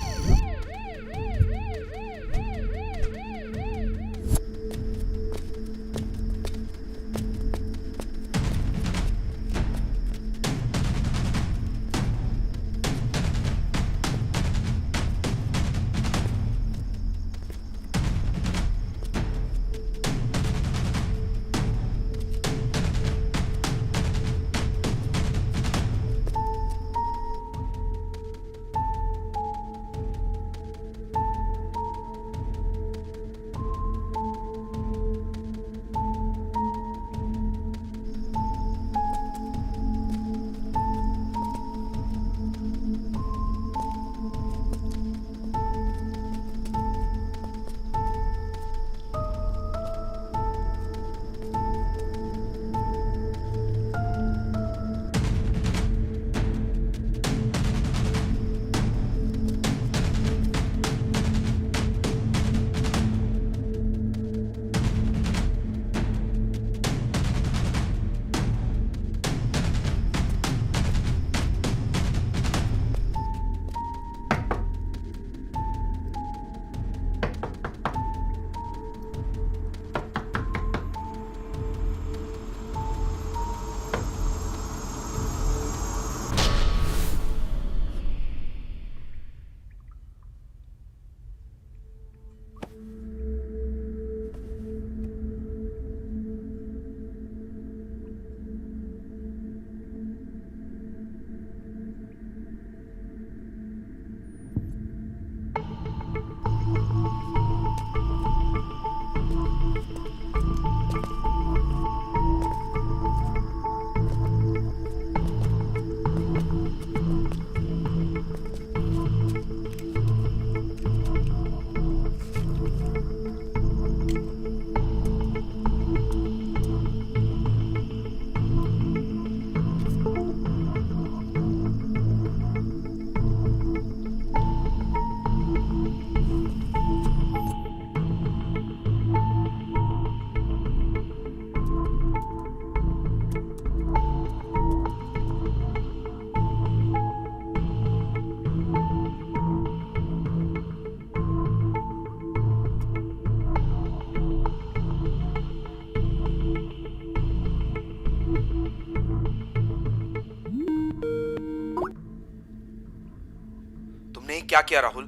क्या किया राहुल?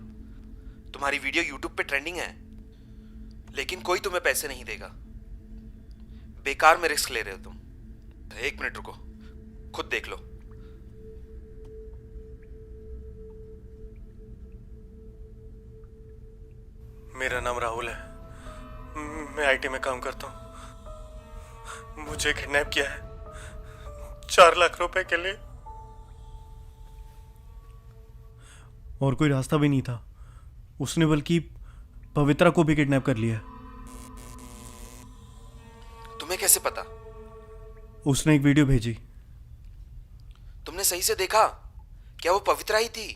तुम्हारी वीडियो यूट्यूब पे ट्रेंडिंग है, लेकिन कोई तुम्हें पैसे नहीं देगा। बेकार में रिस्क ले रहे हो तुम। 1 मिनट रुको, खुद देख लो। मेरा नाम राहुल है, मैं आईटी में काम करता हूँ। मुझे किडनैप किया है 4 लाख रुपए के लिए, और कोई रास्ता भी नहीं था। उसने बल्कि पवित्रा को भी किडनैप कर लिया। तुम्हें कैसे पता? उसने एक वीडियो भेजी। तुमने सही से देखा? क्या वो पवित्रा ही थी?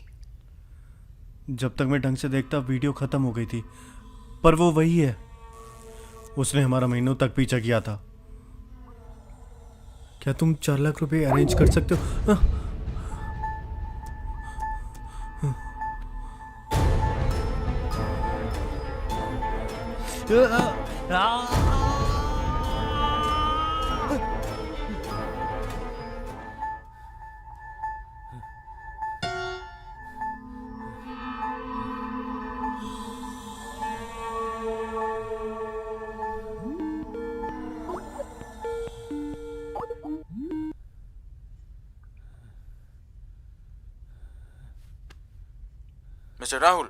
जब तक मैं ढंग से देखता वीडियो खत्म हो गई थी, पर वो वही है। उसने हमारा महीनों तक पीछा किया था। क्या तुम 4 लाख रुपए अरेंज कर सकते हो? मिस्टर राहुल,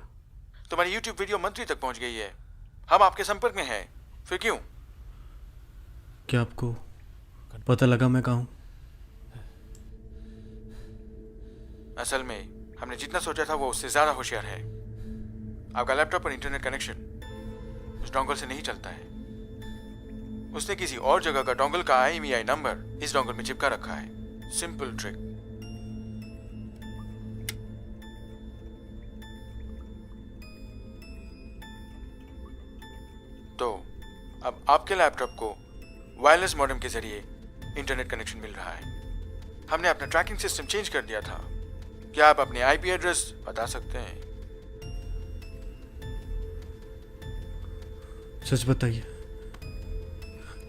तुम्हारी यूट्यूब वीडियो मंत्री तक पहुंच गई है। हम आपके संपर्क में हैं। फिर क्यों? क्या आपको पता लगा मैं कहाँ हूँ? असल में हमने जितना सोचा था वो उससे ज्यादा होशियार है। आपका लैपटॉप पर इंटरनेट कनेक्शन उस डोंगल से नहीं चलता है। उसने किसी और जगह का डोंगल का IMEI नंबर इस डोंगल में चिपका रखा है। Simple trick. तो अब आपके लैपटॉप को वायरलेस मॉडेम के जरिए इंटरनेट कनेक्शन मिल रहा है। हमने अपना ट्रैकिंग सिस्टम चेंज कर दिया था। क्या आप अपने IP एड्रेस बता सकते हैं? सच बताइए,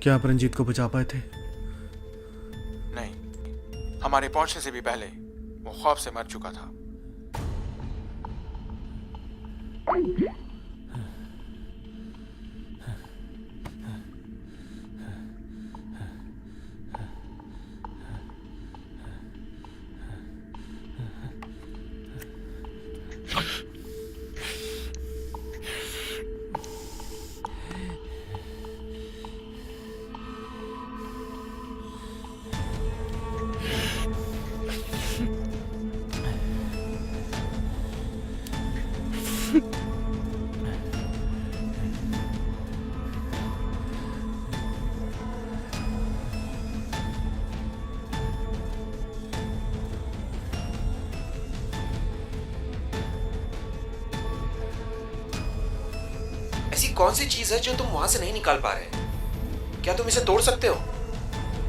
क्या आप रंजीत को बचा पाए थे? नहीं, हमारे पहुंचने से भी पहले वो खौफ से मर चुका था। ऐसी कौन सी चीज है जो तुम वहां से नहीं निकाल पा रहे? क्या तुम इसे तोड़ सकते हो?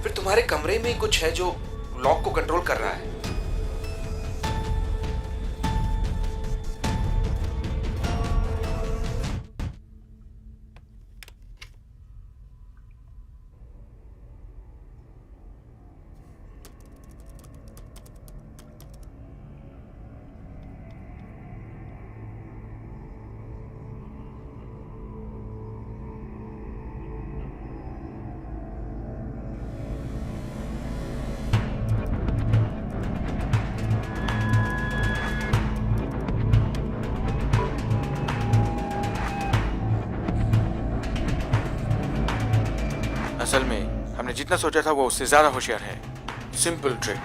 फिर तुम्हारे कमरे में कुछ है जो लॉक को कंट्रोल कर रहा है। असल में हमने जितना सोचा था वो उससे ज्यादा होशियार है। Simple trick.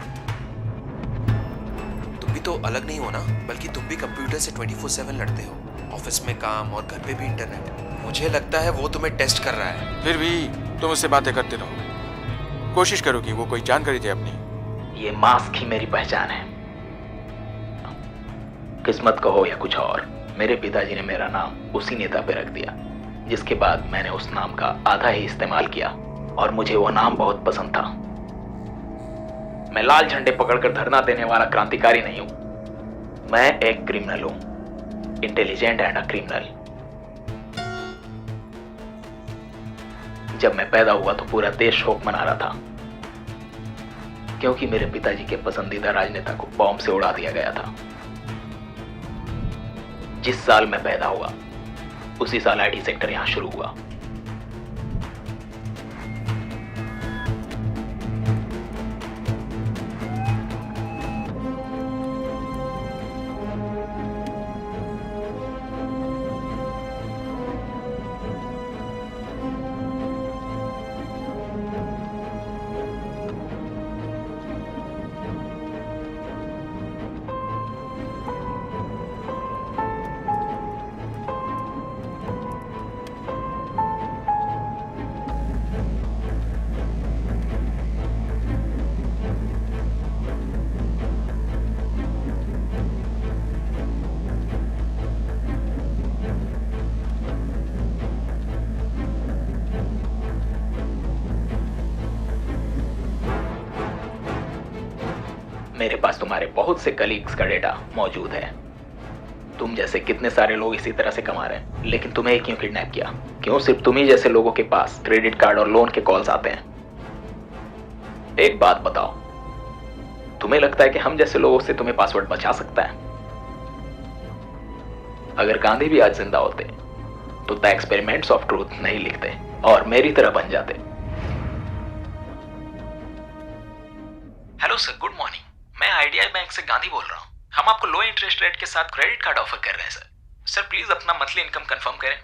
तुम भी तो अलग नहीं हो ना, बल्कि तुम भी कंप्यूटर से 24/7 लड़ते हो। ऑफिस में काम और घर पे भी इंटरनेट। मुझे लगता है वो तुम्हें टेस्ट कर रहा है। फिर भी तुम उससे बातें करते रहो। कोशिश करो कि वो कोई जानकारी दे अपनी। ये मास्क ही मेरी पहचान है। किस्मत कहो या कुछ और, मेरे पिताजी ने मेरा नाम उसी नेता पे रख दिया, जिसके बाद मैंने उस नाम का आधा ही इस्तेमाल किया और मुझे वो नाम बहुत पसंद था। मैं लाल झंडे पकड़कर धरना देने वाला क्रांतिकारी नहीं हूं। मैं एक क्रिमिनल हूं, इंटेलिजेंट एंड अ क्रिमिनल। जब मैं पैदा हुआ तो पूरा देश शोक मना रहा था, क्योंकि मेरे पिताजी के पसंदीदा राजनेता को बॉम्ब से उड़ा दिया गया था। जिस साल मैं पैदा हुआ उसी साल IT सेक्टर यहां शुरू हुआ। मेरे पास तुम्हारे बहुत से कलीग्स का डेटा मौजूद है। तुम जैसे कितने सारे लोग इसी तरह से कमा रहे हैं, लेकिन तुम्हें क्यों किडनैप किया? क्यों सिर्फ तुम ही जैसे लोगों के पास क्रेडिट कार्ड और लोन के कॉल्स आते हैं? एक बात बताओ, तुम्हें लगता है कि हम जैसे लोगों से तुम्हें पासवर्ड बचा सकता है? अगर गांधी भी आज जिंदा होते तो द एक्सपेरिमेंट्स ऑफ ट्रूथ नहीं लिखते और मेरी तरह बन जाते। Hello sir, good morning. मैं आइडिया बैंक से गांधी बोल रहा हूँ। हम आपको लो इंटरेस्ट रेट के साथ क्रेडिट कार्ड ऑफर कर रहे हैं सर। सर प्लीज अपना मंथली इनकम कंफर्म करें।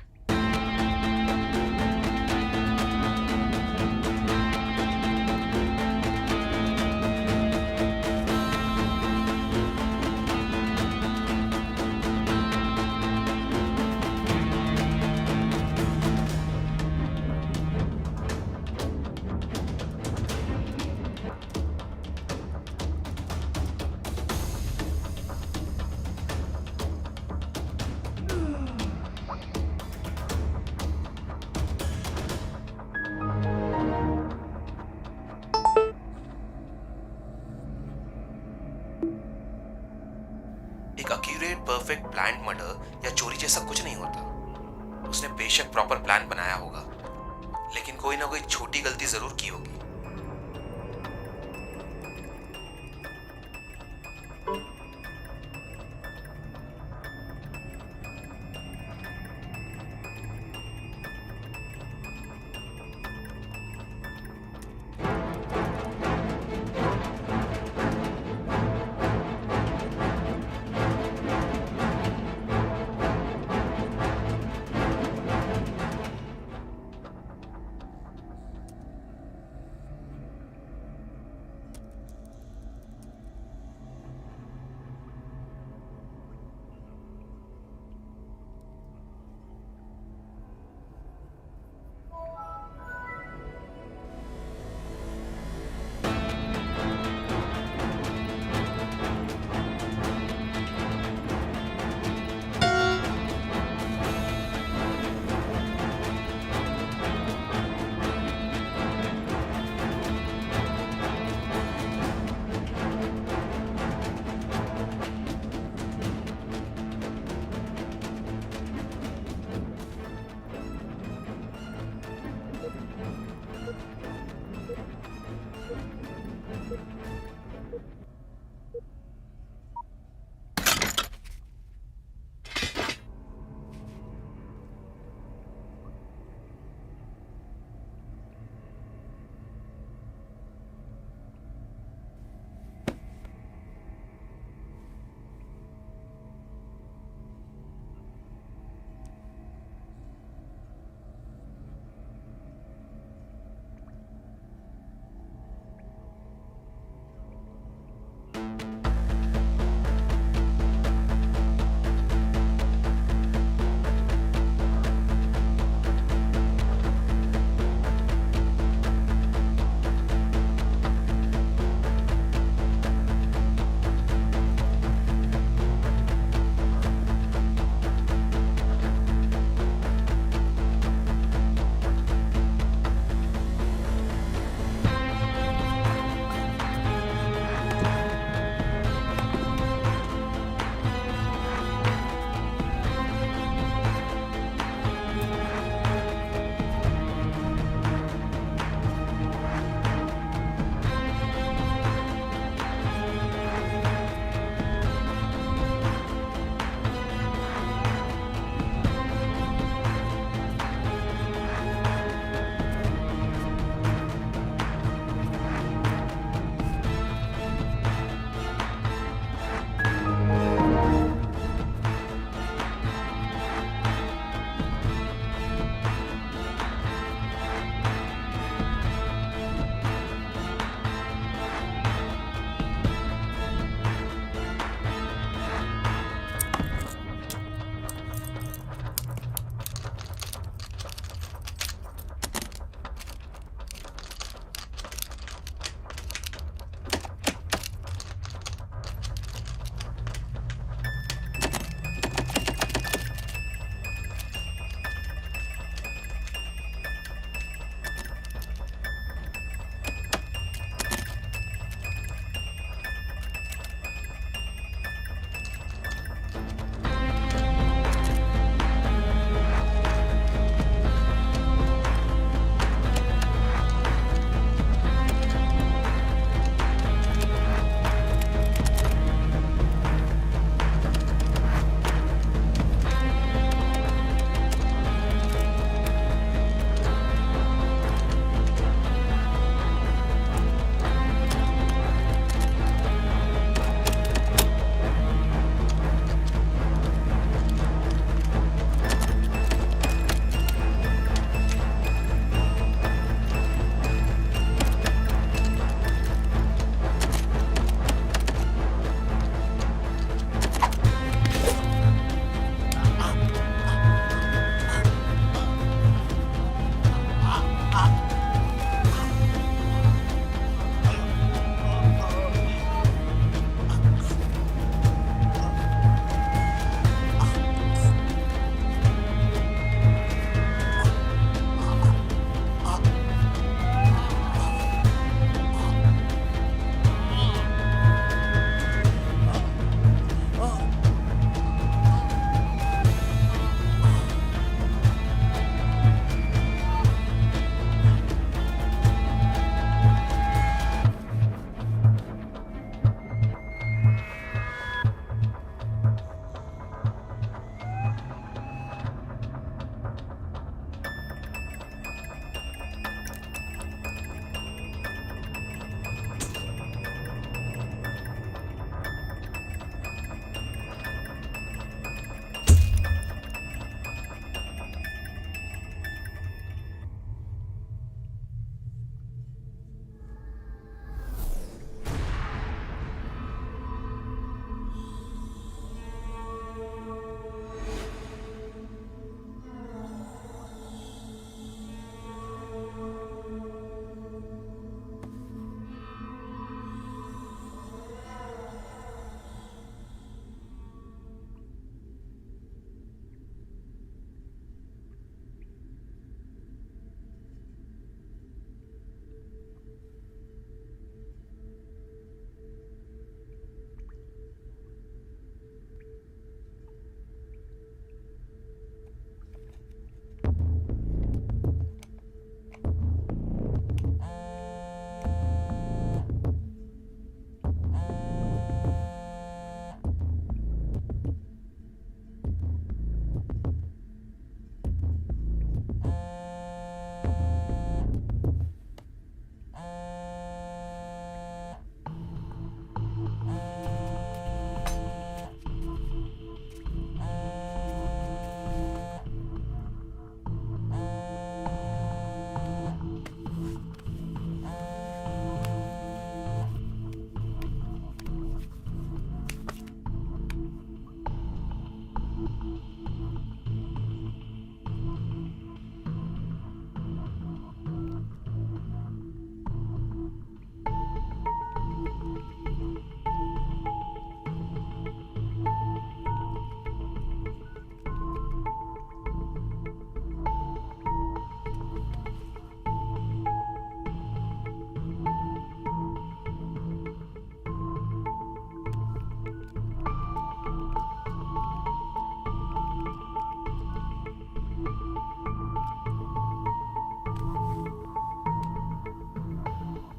एक एक्यूरेट परफेक्ट प्लान मर्डर या चोरी जैसा कुछ नहीं होता। उसने बेशक प्रॉपर प्लान बनाया होगा, लेकिन कोई ना कोई छोटी गलती जरूर की होगी।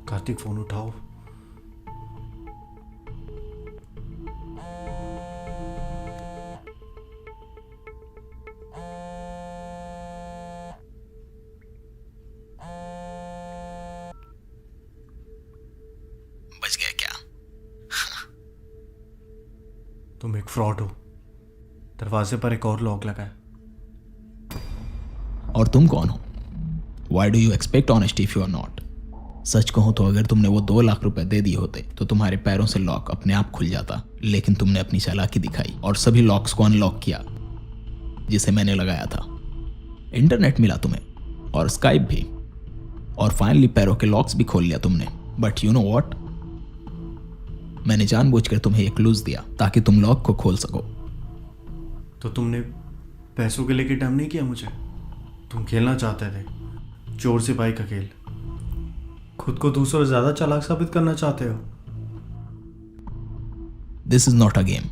कार्तिक फोन उठाओ। बच गया क्या? तुम एक फ्रॉड हो। दरवाजे पर एक और लॉक लगा है। और तुम कौन हो? Why do you expect honesty if you are not? सच कहूं तो अगर तुमने वो 2 लाख रुपए दे दिए होते तो तुम्हारे पैरों से लॉक अपने आप खुल जाता, लेकिन तुमने अपनी चालाकी दिखाई और सभी लॉक्स को अनलॉक किया जिसे मैंने लगाया था। इंटरनेट मिला तुम्हें और स्काइप भी, और फाइनली पैरों के लॉक्स भी खोल लिया तुमने। बट यू नो व्हाट, मैंने जानबूझकर तुम्हें एक क्लूज दिया ताकि तुम लॉक को खोल सको। तो तुमने पैसों के लेके डम नहीं किया मुझे। तुम खेलना चाहते थे चोर सिपाही का खेल। खुद को दूसरों से ज्यादा चालाक साबित करना चाहते हो। This is not a game.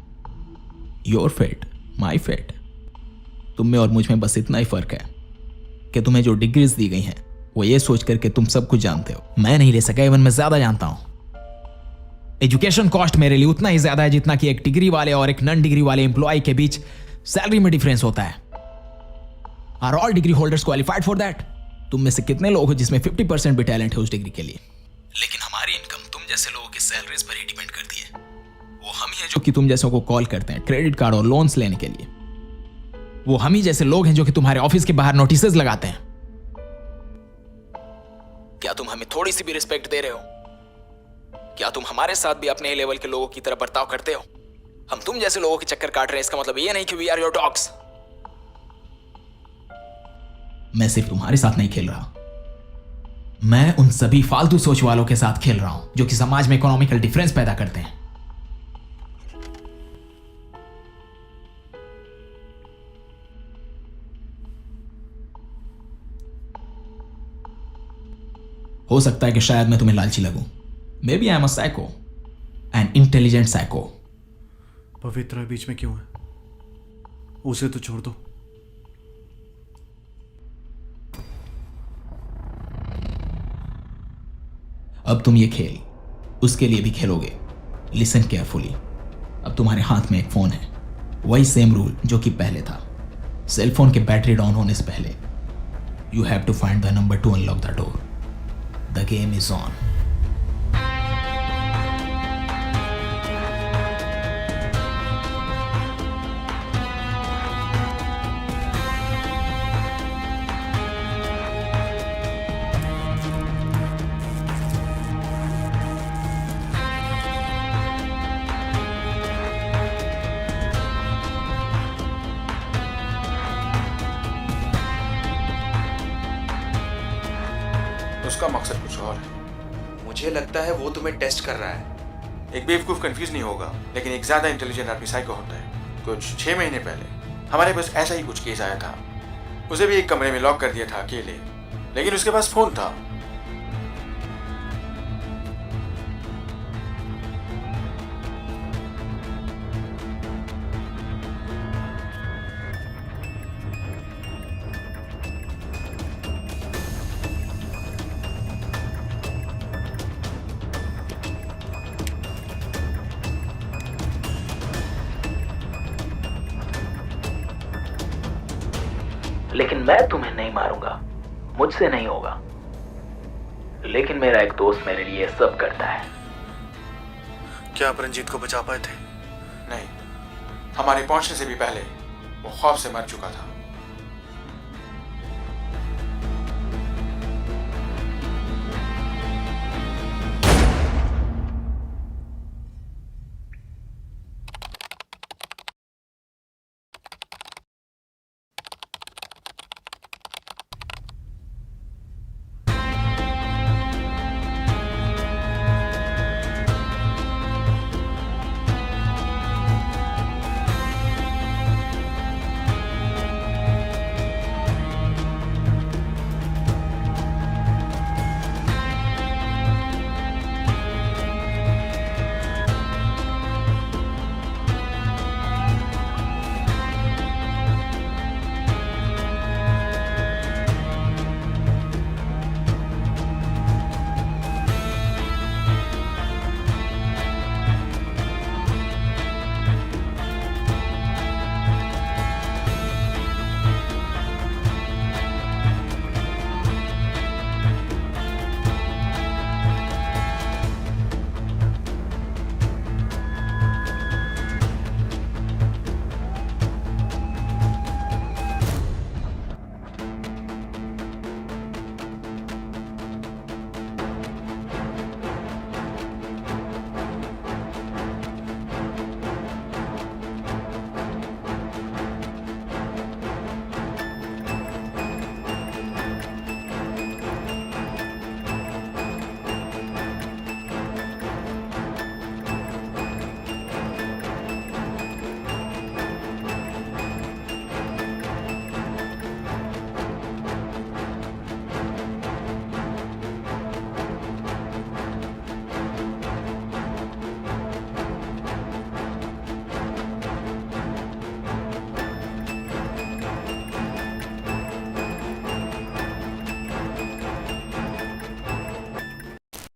Your fate, my fate. तुम में और मुझ में बस इतना ही फर्क है कि तुम्हें जो डिग्रीज दी गई हैं वो ये सोच करके तुम सब कुछ जानते हो। मैं नहीं ले सका, इवन मैं ज्यादा जानता हूं। एजुकेशन कॉस्ट मेरे लिए उतना ही ज्यादा है जितना कि एक डिग्री वाले और एक नॉन डिग्री वाले एम्प्लॉय के बीच सैलरी में डिफरेंस होता है। Are all degree holders qualified for that? तुम में से कितने लोग हो जिसमें 50% भी टैलेंट है उस डिग्री के लिए? लेकिन हमारी इनकम तुम जैसे लोगों की सैलरीज पर ही डिपेंड करती है। वो हम ही है जो कि तुम जैसों को कॉल करते हैं क्रेडिट कार्ड और लोन्स लेने के लिए। वो हम ही जैसे लोग हैं जो कि तुम्हारे ऑफिस के बाहर नोटिसेस लगाते हैं। क्या तुम हमें थोड़ी सी भी रिस्पेक्ट दे रहे हो? क्या तुम हमारे साथ भी अपने लेवल के लोगों की तरह बर्ताव करते हो? हम तुम जैसे लोगों के चक्कर काट रहे हैं, इसका मतलब ये नहीं कि वी आर योर डॉग्स। मैं सिर्फ तुम्हारे साथ नहीं खेल रहा, मैं उन सभी फालतू सोच वालों के साथ खेल रहा हूं जो कि समाज में इकोनॉमिकल डिफरेंस पैदा करते हैं। हो सकता है कि शायद मैं तुम्हें लालची लगूं। Maybe I am a psycho, an intelligent psycho. पवित्र बीच में क्यों है? उसे तो छोड़ दो। अब तुम ये खेल उसके लिए भी खेलोगे। Listen carefully. अब तुम्हारे हाथ में एक फोन है, वही सेम रूल जो कि पहले था। सेल फोन के बैटरी डाउन होने से पहले you have to find the number to unlock the door. The game is on. उसका मकसद कुछ और है। मुझे लगता है वो तुम्हें टेस्ट कर रहा है। एक बेवकूफ कंफ्यूज नहीं होगा, लेकिन एक ज्यादा इंटेलिजेंट आदमी साइको होता है। कुछ 6 महीने पहले हमारे पास ऐसा ही कुछ केस आया था। उसे भी एक कमरे में लॉक कर दिया था अकेले, लेकिन उसके पास फोन था। लेकिन मैं तुम्हें नहीं मारूंगा, मुझसे नहीं होगा। लेकिन मेरा एक दोस्त मेरे लिए सब करता है। क्या आप रंजीत को बचा पाए थे? नहीं, हमारे पहुंचने से भी पहले वो खौफ से मर चुका था।